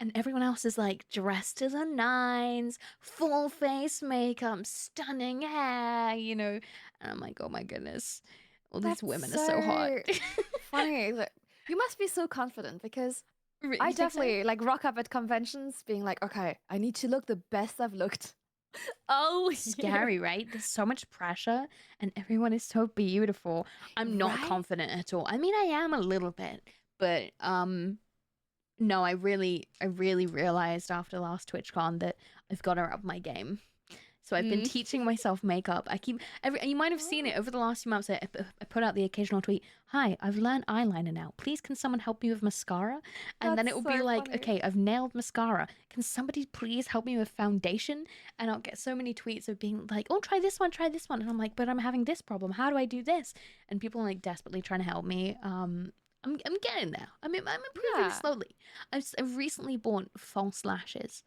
and everyone else is like dressed to the nines, full face makeup, stunning hair, you know. And I'm like, oh my goodness, all these That's women are so hot. so funny. You must be so confident because I You think so? definitely like rock up at conventions being like, okay, I need to look the best I've looked all year. Scary, right? There's so much pressure, and everyone is so beautiful. I'm not Right? confident at all. I mean, I am a little bit, but no, I really realized after last TwitchCon that I've got to up my game. So I've been Mm. teaching myself makeup. I keep you might have seen it Oh, over the last few months. I put out the occasional tweet. Hi, I've learned eyeliner now. Please, can someone help me with mascara? And then that's it will be so like, funny. okay, I've nailed mascara. Can somebody please help me with foundation? And I'll get so many tweets of being like, oh, try this one, try this one. And I'm like, but I'm having this problem. How do I do this? And people are like desperately trying to help me. I'm getting there. I'm improving Yeah. slowly. I've recently bought false lashes,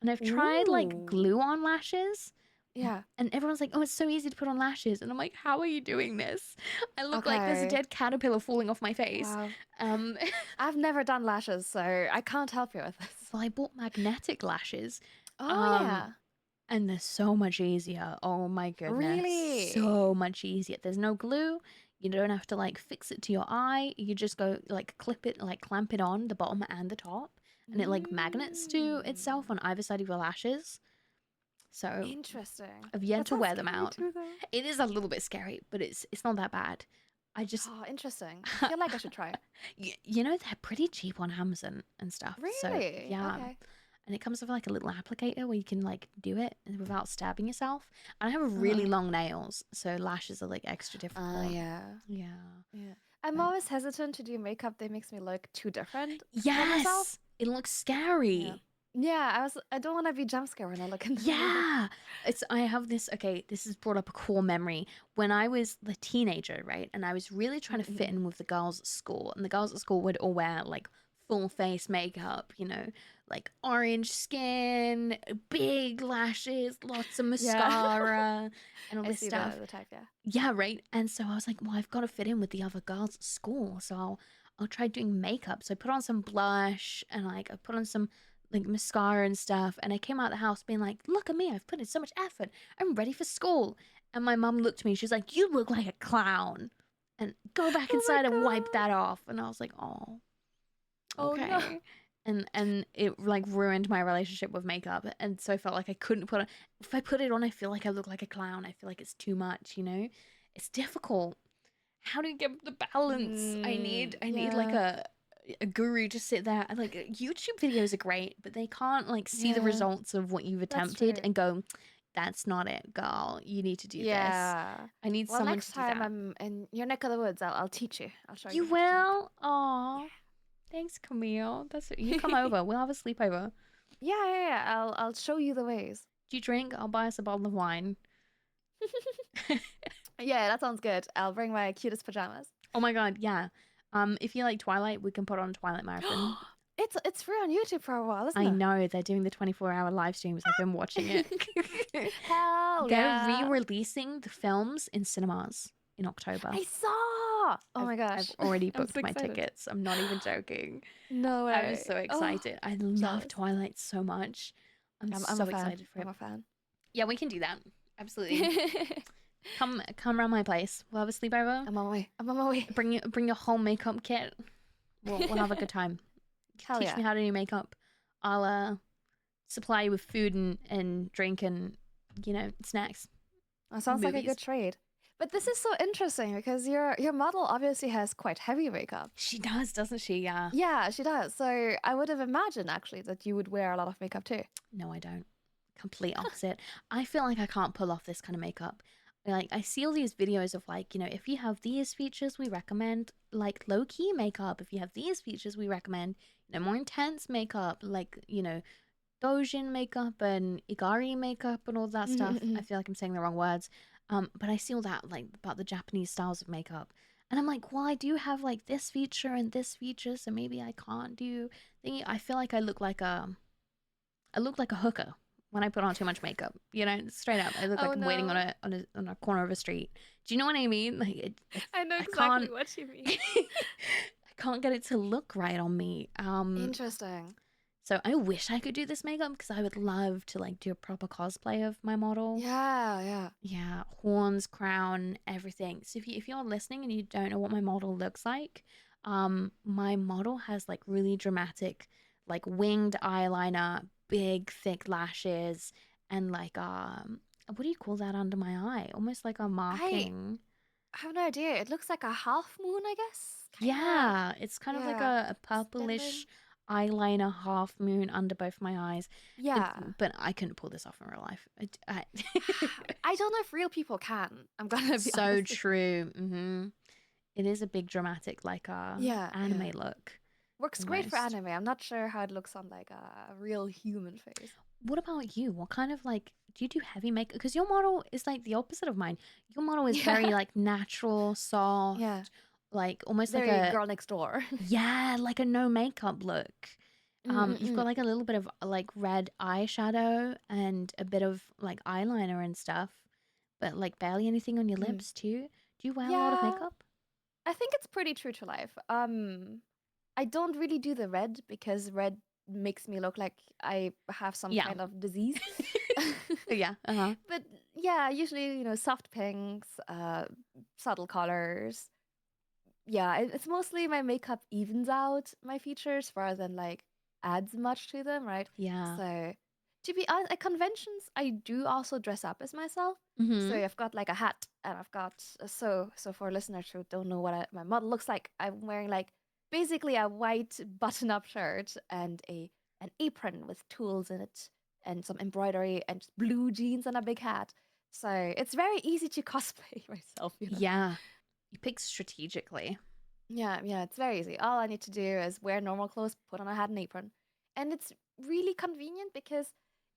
and I've tried like Ooh. glue on lashes, Yeah. and everyone's like, oh, it's so easy to put on lashes. And I'm like, how are you doing this? I look like there's a Okay. dead caterpillar falling off my face. Wow. Um, I've never done lashes, so I can't help you with this. well, I bought magnetic lashes. Oh Um, yeah. and they're so much easier. Oh my goodness. Really? So much easier. There's no glue. You don't have to like fix it to your eye. You just go like clip it, like clamp it on the bottom and the top. And it like magnets to itself Mm. on either side of your lashes. So Interesting. I've yet That to sounds wear them scary out. too, though. It is a little bit scary, but it's not that bad. I just Oh, interesting. I feel like I should try. you know, they're pretty cheap on Amazon and stuff. So Really? yeah. Okay. And it comes with like a little applicator where you can like do it without stabbing yourself. And I have really Uh-huh. long nails, so lashes are like extra difficult. Yeah. Yeah. Yeah. I'm But always hesitant to do makeup that makes me look too different from myself. yes, it looks Yeah. scary. Yeah, I don't want to be jump scared when I look in the mirror. Yeah. I have this, okay, this has brought up a core memory. When I was the teenager, right? And I was really trying to fit Mm-mm. in with the girls at school. And the girls at school would all wear like full face makeup, you know, like orange skin, big lashes, lots of Yeah. mascara, and all I this see stuff. the type, yeah. Yeah, right. And so I was like, well, I've got to fit in with the other girls at school. So I'll try doing makeup. So I put on some blush and like I put on some like mascara and stuff. And I came out the house being like, look at me, I've put in so much effort. I'm ready for school. And my mum looked at me, she's like, you look like a clown. And go back Oh my inside and wipe god. that off. And I was like, oh, Oh no. okay. and it like ruined my relationship with makeup. And so I felt like I couldn't put it. If I put it on, I feel like I look like a clown. I feel like it's too much, you know? It's difficult. How do you get the balance? I need like Yeah. a guru to sit there. Like YouTube videos are great, but they can't like see the Yeah. results of what you've That's attempted true. and go, that's not it, girl. You need to do this. Yeah. I need Well, someone next to do time that. I'm in your neck of the woods, I'll teach you. I'll show you You how to do will? Aw. Thanks, Camille. That's you come makeup. over. We'll have a sleepover. Yeah. I'll show you the ways. Do you drink? I'll buy us a bottle of wine. Yeah, that sounds good. I'll bring my cutest pajamas. Oh my god, yeah. If you like Twilight, we can put on Twilight Marathon. It's free on YouTube for a while, isn't I it? know they're doing the 24-hour live streams. I've been watching it. Hell They're yeah. re-releasing the films in cinemas in October. I saw. Oh my I've gosh. already I'm so booked my excited. tickets. I'm not even joking. No I'm so way. Oh, excited. I love jealous. Twilight so much. I'm I'm a so fan. excited for I'm it. a fan. Yeah, we can do that. Absolutely. Come around my place. We'll have a sleepover. I'm on my way. I'm on my way. Bring your whole makeup kit. We'll have a good time. Hell Teach yeah. me how to do makeup. I'll supply you with food and drink and snacks. That sounds like a Movies. good trade. But this is so interesting because your model obviously has quite heavy makeup. She does, doesn't she? Yeah. Yeah, she does. So I would have imagined actually that you would wear a lot of makeup too. No, I don't. Complete opposite. I feel like I can't pull off this kind of makeup. Like I see all these videos of like, if you have these features, we recommend like low key makeup. If you have these features, we recommend, more intense makeup, like, Dojin makeup and Igari makeup and all that stuff. I feel like I'm saying the wrong words. But I see all that like about the Japanese styles of makeup. And I'm like, well, I do have like this feature and this feature, so maybe I can't do thingy. I feel like I look like a hooker when I put on too much makeup. Straight up, I look Oh like I'm waiting on no. a corner of a street. Do you know what I mean? Like I know I exactly can't what you mean. I can't get it to look right on me. Interesting. So I wish I could do this makeup because I would love to like do a proper cosplay of my model. Yeah. Yeah, horns, crown, everything. So if you're listening and you don't know what my model looks like, my model has like really dramatic, like winged eyeliner, big thick lashes, and like what do you call that under my eye? Almost like a I marking. have no idea. It looks like a half moon, I guess. Kinda. Yeah, it's kind of like Yeah. a Extended. purplish eyeliner half moon under both my eyes. Yeah. But I couldn't pull this off in real life. I don't know if real people can. I'm gonna be So honest with you. true. It is a big dramatic like Yeah. anime look Works great for almost. anime. I'm not sure how it looks on like a real human face. What about you? What kind of like do you do heavy makeup? Because your model is like the opposite of mine. Your model is very Yeah. like natural, soft, Yeah. like almost like Very a girl next door. yeah, like a no makeup look. You've got Mm-mm-mm. like a little bit of like red eyeshadow and a bit of like eyeliner and stuff, but like barely anything on your Mm. lips too. Do you wear a lot of Yeah. makeup? I think it's pretty true to life. I don't really do the red because red makes me look like I have some Yeah. kind of disease. Yeah. Uh-huh. But yeah, usually, soft pinks, subtle colors. Yeah, it's mostly my makeup evens out my features rather than like adds much to them, right? Yeah. So to be honest, at conventions, I do also dress up as myself. So Mm-hmm. I've got like a hat, and I've got so for listeners who don't know what my model looks like, I'm wearing like basically a white button-up shirt and an apron with tools in it and some embroidery and just blue jeans and a big hat. So it's very easy to cosplay myself. Yeah. You pick strategically. Yeah, it's very easy. All I need to do is wear normal clothes, put on a hat and apron. And it's really convenient because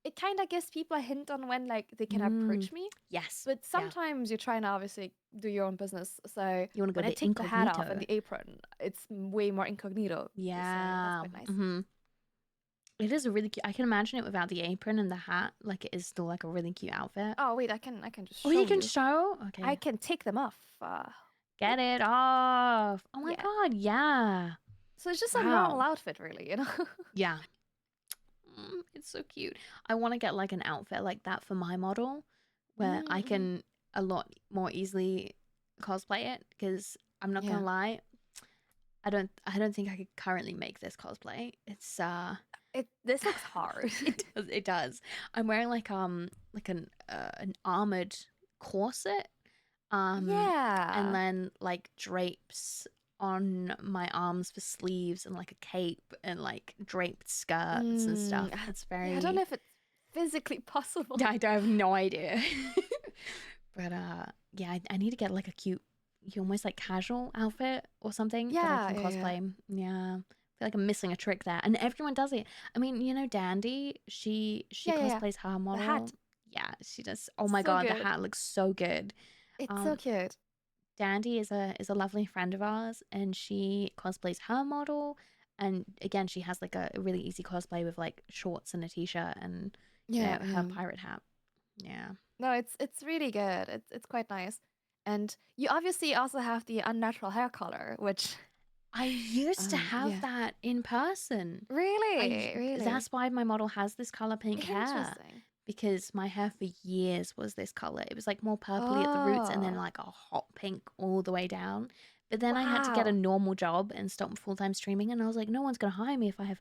it kind of gives people a hint on when like they can Mm. approach me. Yes. But Yeah. sometimes you're trying to obviously do your own business. So You want to go when I the take the hat off and incognito. the apron, it's way more incognito. So that's Yeah. quite nice. Mm-hmm. It is a really cute. I can imagine it without the apron and the hat. Like it is still like a really cute outfit. Oh wait, I can just Oh, show you can you. show. I Okay. can take them off. Get it off. Oh my Yeah. god. Yeah. So it's just a normal Wow. outfit, really. Yeah. It's so cute. I want to get like an outfit like that for my model where I Mm-hmm. can a lot more easily cosplay it because I'm not Yeah. gonna lie, I don't think I could currently make this cosplay. It's This looks hard. it does. I'm wearing like an armored corset, and Yeah. then like drapes on my arms for sleeves and like a cape and like draped skirts and stuff. Mm, It's yeah, I don't know very if it's physically possible. I have no idea. But yeah, I need to get like a cute, almost like casual outfit or something that I Yeah, can yeah, yeah. cosplay. Yeah. I feel like I'm missing a trick there. And everyone does it. I mean, Dandy, she Yeah, yeah, yeah. cosplays her The model. hat. Yeah, she does. Oh my So god, the good. hat looks so good. It's so Um cute. Dandy is a lovely friend of ours, and she cosplays her model. And again, she has like a really easy cosplay with like shorts and a t-shirt and Yeah, her yeah. pirate hat. Yeah. No, it's really good. It's quite nice. And you obviously also have the unnatural hair color, which I used to have yeah. that in person. Really, really That's why my model has this color pink hair, interesting. because my hair for years was this color. It was like more purpley at the roots and then Oh, like a hot pink all the way down. But then I had to get a wow. normal job and stop full-time streaming, and I was like, no one's gonna hire me if I have,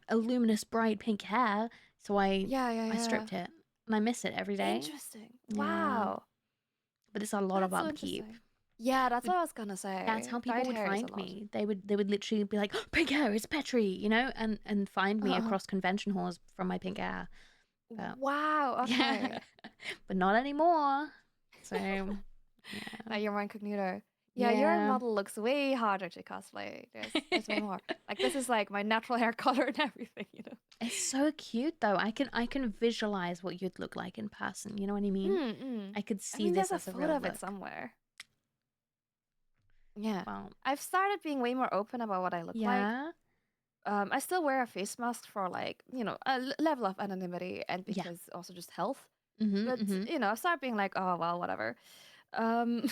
a luminous bright pink hair. So Yeah, yeah, I yeah. stripped it, and I miss it every day. Interesting. Yeah, Wow. but it's a lot of That's so upkeep. interesting. Yeah, that's But what I was gonna that's say. how people Dyed would hair is a find lot. me. They would literally be like, "Pink hair, it's Petri," and find me Uh-huh. across convention halls from my pink hair. But Wow, yeah, okay. but not anymore. So Now yeah, you're more incognito. Yeah, your yeah. model looks way harder to cosplay. There's way more. Like this is like my natural hair color and everything, you know. It's so cute though. I can visualize what you'd look like in person. You know what I mean? Mm. I could I see mean, there's this a as a real photo of it look. somewhere. Yeah. Well, I've started being way more open about what I look like. yeah, I still wear a face mask for like, a level of anonymity and yeah. because also just health. Mhm, But, mhm. I've started being like, oh, well, whatever. Um,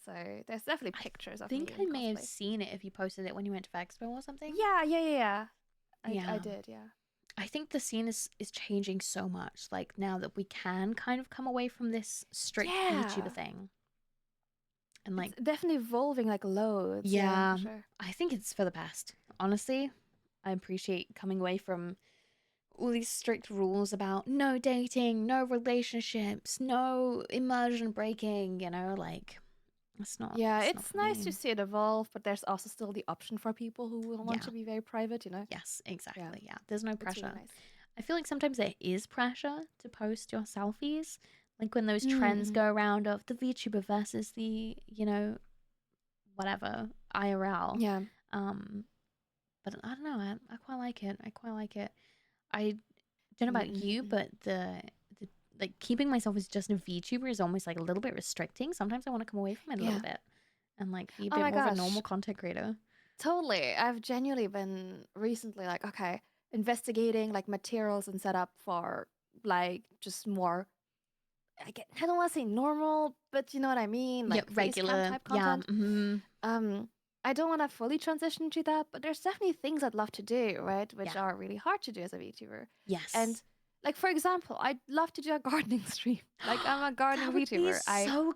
so there's definitely I pictures of think me I in may have cosplay. seen it if you posted it when you went to Expo or something. Yeah, yeah, yeah, yeah. I Yeah. did, yeah. I think the scene is changing so much. Like now that we can kind of come away from this strict VTuber Yeah. thing, and It's like, definitely evolving like loads. Yeah, for yeah, sure. I think it's for the best. Honestly, I appreciate coming away from all these strict rules about no dating, no relationships, no immersion breaking. Like it's not Yeah, it's not it's for nice to me. see it evolve, but there's also still the option for people who will want Yeah. to be very private, you know? Yes. Yeah, Exactly. Yeah. There's no it's really pressure. nice. I feel like sometimes there is pressure to post your selfies, like when those trends Mm-hmm. go around of the VTuber versus the, whatever, IRL. Yeah. Um, but I don't know. I quite like it. I quite like it. I don't know about you, Mm-hmm. but the like keeping myself as just a VTuber is almost like a little bit restricting. Sometimes I want to come away from it a little Yeah. bit and like be a Oh bit my more of a gosh. normal content creator. Totally. I've genuinely been recently like, okay, investigating like materials and setup for like just more I don't want to say normal, but you know what I mean, Yeah, like face cam regular. type Yeah. content. Mm-hmm. Um, I don't want to fully transition to that, but there's definitely things I'd love to do, right? Which Yeah. are really hard to do as a VTuber. And Yes. like for example, I'd love to do a gardening stream. Like I'm a gardening That would be VTuber. so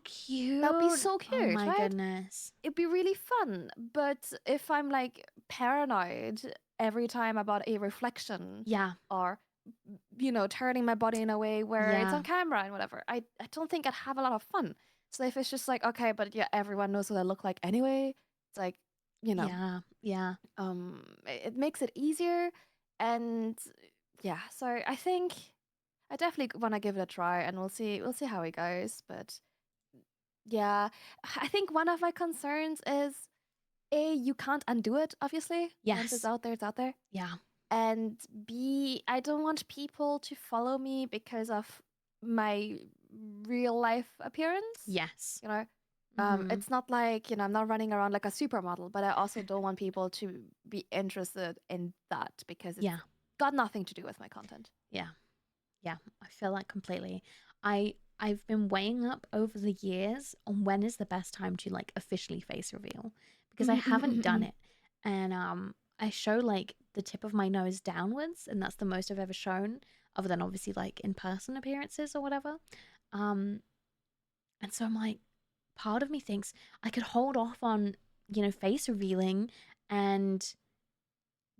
That'd be cute. so Oh cute, my right? goodness. It'd be really fun. But if I'm like paranoid every time about a reflection Yeah. or turning my body in a way where it's Yeah. on camera and whatever, I don't think I'd have a lot of fun. So if it's just like, okay, but yeah, everyone knows what I look like anyway, it's like, you know, Yeah. Yeah. it makes it easier. And yeah, so I think I definitely want to give it a try and we'll see how it goes. But yeah, I think one of my concerns is A, you can't undo it, obviously. Once it's Yes. out there, it's out there. Yeah. And B, I don't want people to follow me because of my real life appearance. Yes. You know, Mm-hmm. it's not like, I'm not running around like a supermodel, but I also don't want people to be interested in that because it's Yeah. got nothing to do with my content. Yeah. Yeah, I feel that completely. I've been weighing up over the years on when is the best time to like officially face reveal, because I haven't done it. And I show like the tip of my nose downwards, and that's the most I've ever shown, other than obviously like in person appearances or whatever. Um and so I'm like, part of me thinks I could hold off on face revealing and,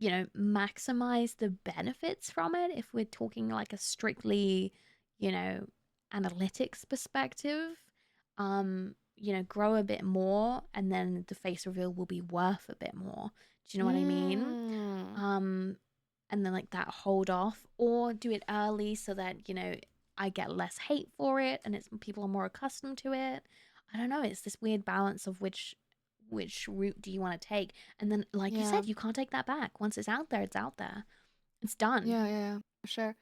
maximize the benefits from it if we're talking like a strictly, you know, analytics perspective. Grow a bit more and then the face reveal will be worth a bit more. Do you know what I mean? Mm. And then like that hold off, or do it early so that, I get less hate for it and it's people are more accustomed to it. I don't know. It's this weird balance of which route do you want to take? And then, like you Yeah. said, you can't take that back. Once it's out there, it's out there. It's done. Yeah. For sure.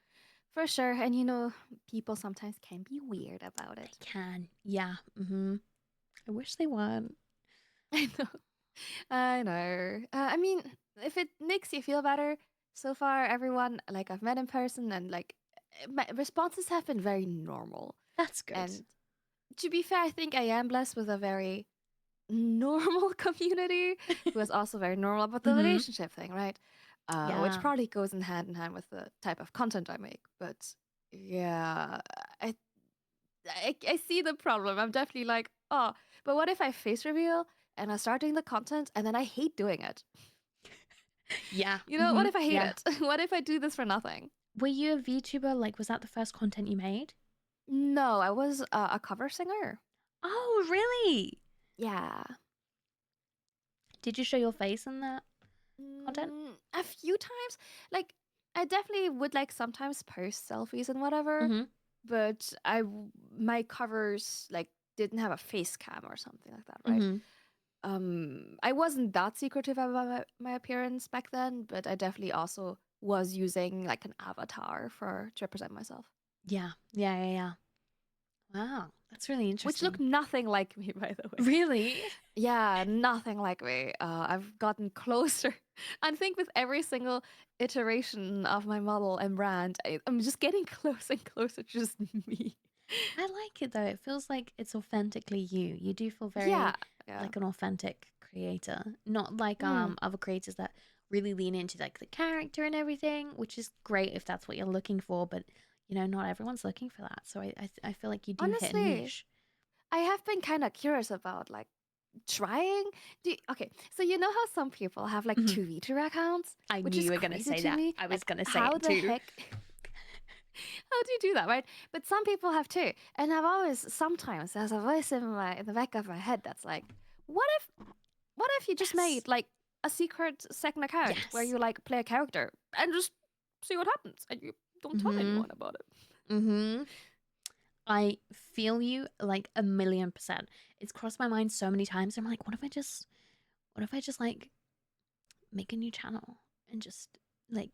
For sure. And people sometimes can be weird about They it. can. Yeah. I wish they weren't. I know. I know. I mean, if it makes you feel better, so far, everyone like I've met in person and like my responses have been very normal. That's good. And to be fair, I think I am blessed with a very normal community who is also very normal about the Mm-hmm. relationship thing, right? Which Yeah. probably goes in hand with the type of content I make. But yeah, I, I see the problem. I'm definitely like, oh, but what if I face reveal and I start doing the content and then I hate doing it? Yeah. What Mm-hmm. if I hate Yeah. it? What if I do this for nothing? Were you a VTuber? Like, was that the first content you made? No, I was a cover singer. Oh, really? Yeah. Did you show your face in that content? A few times. Like, I definitely would like sometimes post selfies and whatever, Mm-hmm. but my covers like didn't have a face cam or something like that, right? Mm-hmm. I wasn't that secretive about my appearance back then, but I definitely also was using like an avatar to represent myself, Yeah. Yeah. Yeah. Yeah. Wow. That's really which looked interesting. nothing like me, by the way. Really? Yeah, nothing like me. I've gotten closer. I think with every single iteration of my model and brand, I'm just getting closer and closer to just me. I like it though. It feels like it's authentically you. You do feel Yeah, very yeah. like an authentic creator, not like Hmm. other creators that really lean into like the character and everything, which is great if that's what you're looking for. But not everyone's looking for that. So I feel like you do hit a Honestly, niche. I have been kind of curious about like trying. Okay, so how some people have like Mhm. two VTuber accounts, I which knew is you were gonna crazy say to that. me. I was Like, gonna say how it the too. heck? How do you do that, right? But some people have too, and I've always sometimes there's a voice in the back of my head that's like, what if you just Yes. made like a secret second account where Yes. you like play a character and just see what happens, and you don't tell Mhm. anyone about it. Mhm. I feel you like 1,000,000%. It's crossed my mind so many times. I'm like, what if I just like make a new channel and just like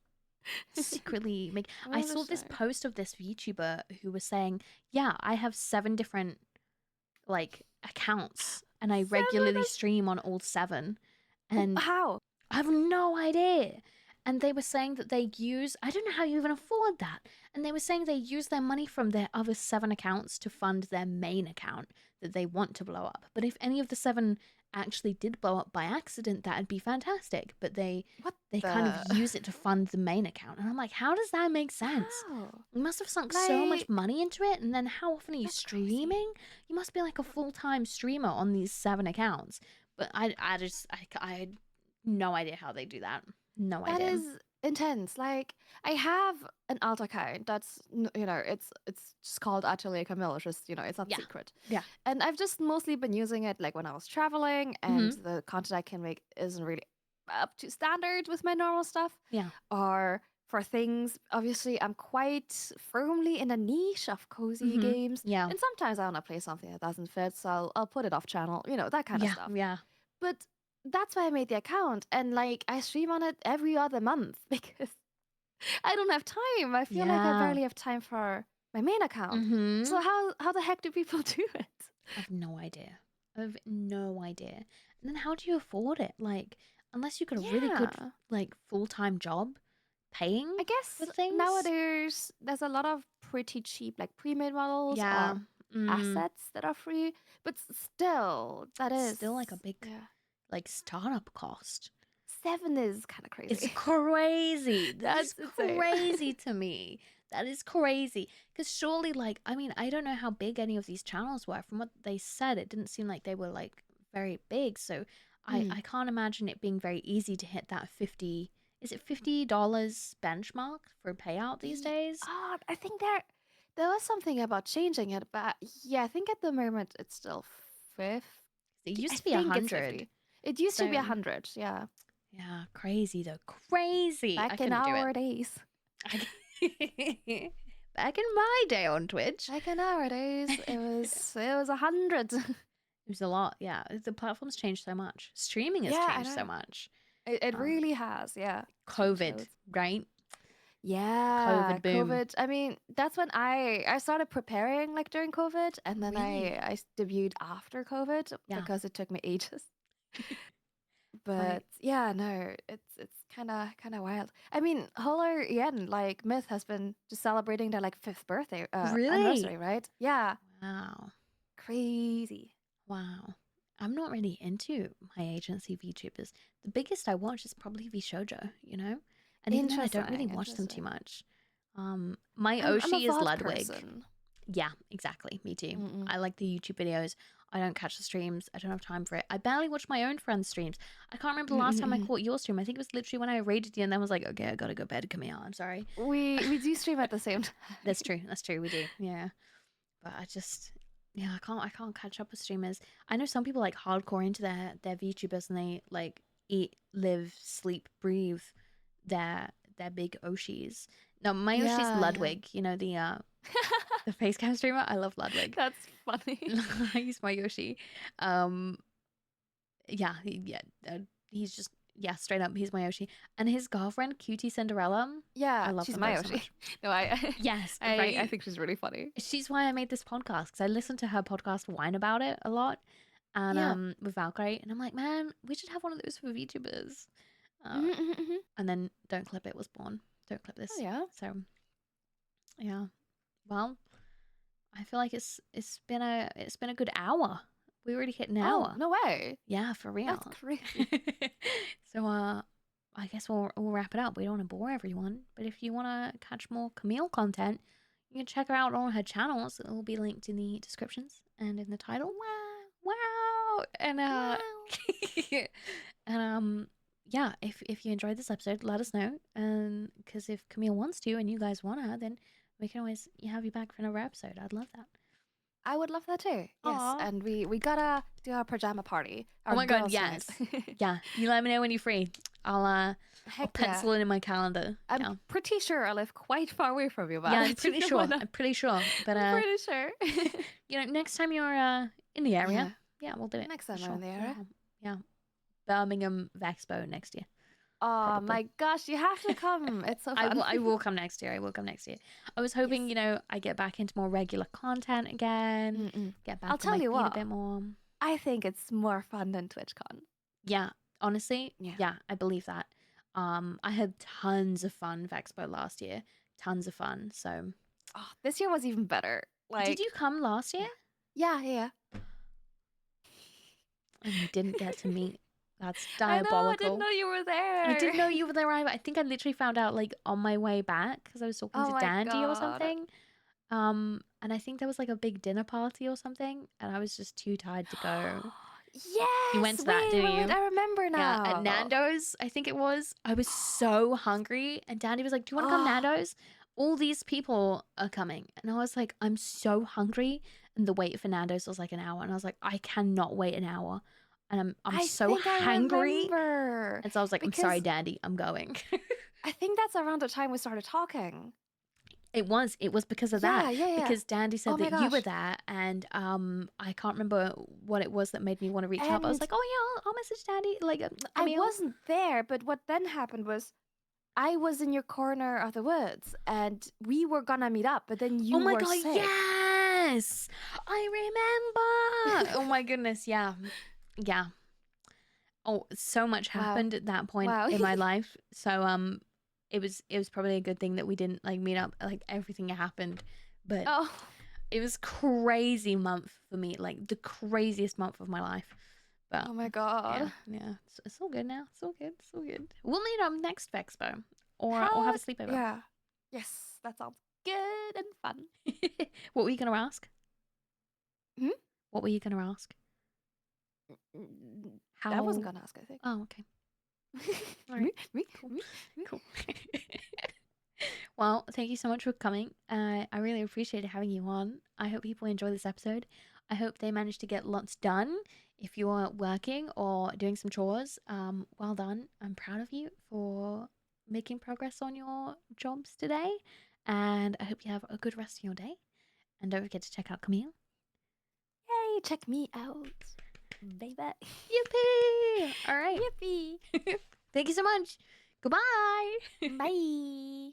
secretly make. I I saw this understand. post of this YouTuber who was saying, yeah, I have 7 different like accounts and I Seven regularly is stream on all 7 and how? I have no idea. And they were saying that they use, I don't know how you even afford that. And they were saying they use their money from their other 7 accounts to fund their main account that they want to blow up. But if any of the 7 actually did blow up by accident, that'd be fantastic. But What they kind of the? use it to fund the main account. And I'm like, how does that make sense? How? You must have sunk so much Like, money into it. And then how often are you that's crazy. streaming? You must be like a full-time streamer on these 7 accounts. But I had no idea how they do that. No That idea. is intense. Like, I have an alt account that's it's just called Atelier Camille. It's just it's not Yeah. secret, Yeah. and I've just mostly been using it like when I was traveling, and Mm-hmm. the content I can make isn't really up to standard with my normal stuff, Yeah. or for things. Obviously, I'm quite firmly in a niche of cozy Mm-hmm. games, Yeah. and sometimes I want to play something that doesn't fit, so I'll put it off channel. That kind of Yeah. stuff. Yeah. But that's why I made the account, and like I stream on it every other month because I don't have time. I feel like I Yeah. barely have time for my main account. Mm-hmm. So how the heck do people do it? I've no idea. I've no idea. And then how do you afford it? Like, unless you got a really good Yeah. like full-time job paying I for guess things. nowadays there's a lot of pretty cheap like pre-made models Yeah. or Mm. assets that are free, but still that It's is still like a big yeah. like startup cost. 7 is kind of It's crazy. crazy. That is That's insane. crazy to me. That is crazy. Because surely, like, I mean, I don't know how big any of these channels were. From what they said, it didn't seem like they were, like, very big. So I can't imagine it being very easy to hit that 50. Is it $50 benchmark for a payout these days? I think there was something about changing it, but yeah, I think at the moment it's still 50. It used I to be a think it's 100. 50. It used to be So 100. Yeah, yeah, crazy though. Crazy. I back in couldn't do it. our days. Back in my day on Twitch. Back in our days, it was 100. It was a lot, yeah. The platform's changed so much. Streaming has Yeah, I changed so know. much. It Um, really has. Yeah, it's changed COVID, loads. right? Yeah, COVID boom. COVID. I mean, that's when I started preparing like during COVID, and then Really? I debuted after COVID Yeah. because it took me ages. Right. But yeah, no, it's kind of wild. I mean, Holler Yen, like Myth, has been just celebrating their like fifth birthday Really? anniversary, right? Yeah, Wow. crazy. Wow. I'm not really into my agency VTubers. The biggest I watch is probably VShojo, you know? And even then I don't really Interesting, watch them too interesting. much. My I'm a Oshi is VOD Ludwig. person. Yeah, exactly. Me too. Mm-mm. I like the YouTube videos. I don't catch the streams. I don't have time for it. I barely watch my own friends' streams. I can't remember the last time I Mm-mm-mm. caught your stream. I think it was literally when I raided you and then was like, okay, I gotta go bed, Camille. I'm sorry. We do stream at the same time. That's true. That's true. We do. Yeah. But I just yeah, I can't catch up with streamers. I know some people like hardcore into their VTubers and they like eat, live, sleep, breathe their big Oshis. No, my Oshi's Yeah, yeah. Ludwig, you know, the face cam streamer. I love Ludwig. That's funny. He's my Yoshi. Um, yeah, he's just yeah, straight up, he's my Yoshi. And his girlfriend, Cutie Cinderella, I Yeah, love she's them my both so Yoshi. much. No, I Yes, I right. think she's really funny. She's why I made this podcast because I listened to her podcast whine about it a lot, and Yeah. with Valkyrie, and I'm like, man, we should have one of those for VTubers. Uh, Mm-hmm. and then Don't Clip It was born. Don't clip Oh this. yeah. So yeah, well, I feel like it's been a good hour. We already hit an Oh, hour. no way. Yeah, for That's real. crazy. So I guess we'll wrap it up. We don't want to bore everyone, but if you want to catch more Camille content, you can check her out on her channels. It will be linked in the descriptions and in the title. Wow. Wow! And Wow. and yeah, if you enjoyed this episode, let us know. And because if Camille wants to and you guys wanna, then we can always have you back for another episode. I'd love that. I would love that too. Yes, Aw. and we gotta do our pajama party, Oh our my god, girls' night. yes. Yeah, you let me know when you're free. I'll Heck yeah. pencil it in my calendar. I'm Yeah. pretty sure I live quite far away from you, but Yeah, I'll I'm let you pretty know sure. when I'm pretty sure. But I'm pretty sure. next time you're in the area, Yeah. yeah, we'll do it. Next For time I'm sure. in the area. Yeah. Birmingham Vexpo next year. Oh Probably. my gosh, you have to come. It's so fun. I will come next year. I will come next year. I was hoping, Yes. I get back into more regular content again. Mm-mm. Get I'll back on tell my you feet a what. bit more. I think it's more fun than TwitchCon. Yeah, honestly, Yeah. yeah, I believe that. I had tons of fun Vexpo last year. Tons of fun. So, Oh, this year was even better. did you Like, come last year? yeah. And we didn't get to meet. That's I know. I didn't diabolical. know you were I there. didn't know you were there either. I think I literally found out like on my way back because I was talking Oh to my Dandy or god. something. And I think there was like a big dinner party or something, and I was just too tired to go. You went Yes. to that, didn't Wait. you? I remember Yeah, at now. Nando's, I think it was. I was so hungry, and Dandy was like, "Do you want to come Oh, Nando's? All these people are coming," and I was like, "I'm so hungry." And the wait for Nando's was like an hour, and I was like, "I cannot wait an hour," and I'm I so think I hangry. remember And so I was like, "I'm sorry, because Dandy, I'm going." I think that's around the time we started talking. It was because of that. Yeah. Because Dandy Oh said my that you were gosh. there, and I can't remember what it was that made me want to reach out. But I was And like, "Oh yeah, I'll message Dandy." Like, I Camille. wasn't there, but what then happened was I was in your corner of the woods and we were gonna meet up, but then Oh you my were god, sick. yes! I remember! Oh my goodness, yeah. Yeah. Oh, so much Wow. happened at that point Wow. in my life. So it was probably a good thing that we didn't like meet up. Like everything happened. But Oh, it was crazy month for me, like the craziest month of my life. But oh my yeah, god. yeah. It's all good now. It's all good. It's all good. We'll meet up next Expo. Or have a Heck sleepover. yeah. Yes, that sounds good and fun. What were you gonna ask? Hmm? What were you gonna ask? how? I wasn't gonna ask, I think. Oh, okay. All Me, right. me, Cool. me, me. Cool. Well, thank you so much for coming. I really appreciated having you on. I hope people enjoy this episode. I hope they managed to get lots done. If you're working or doing some chores, well done. I'm proud of you for making progress on your jobs today. And I hope you have a good rest of your day. And don't forget to check out Camille. Yay, check me out, baby. Yippee! All right. Yippee. Thank you so much. Goodbye. Bye.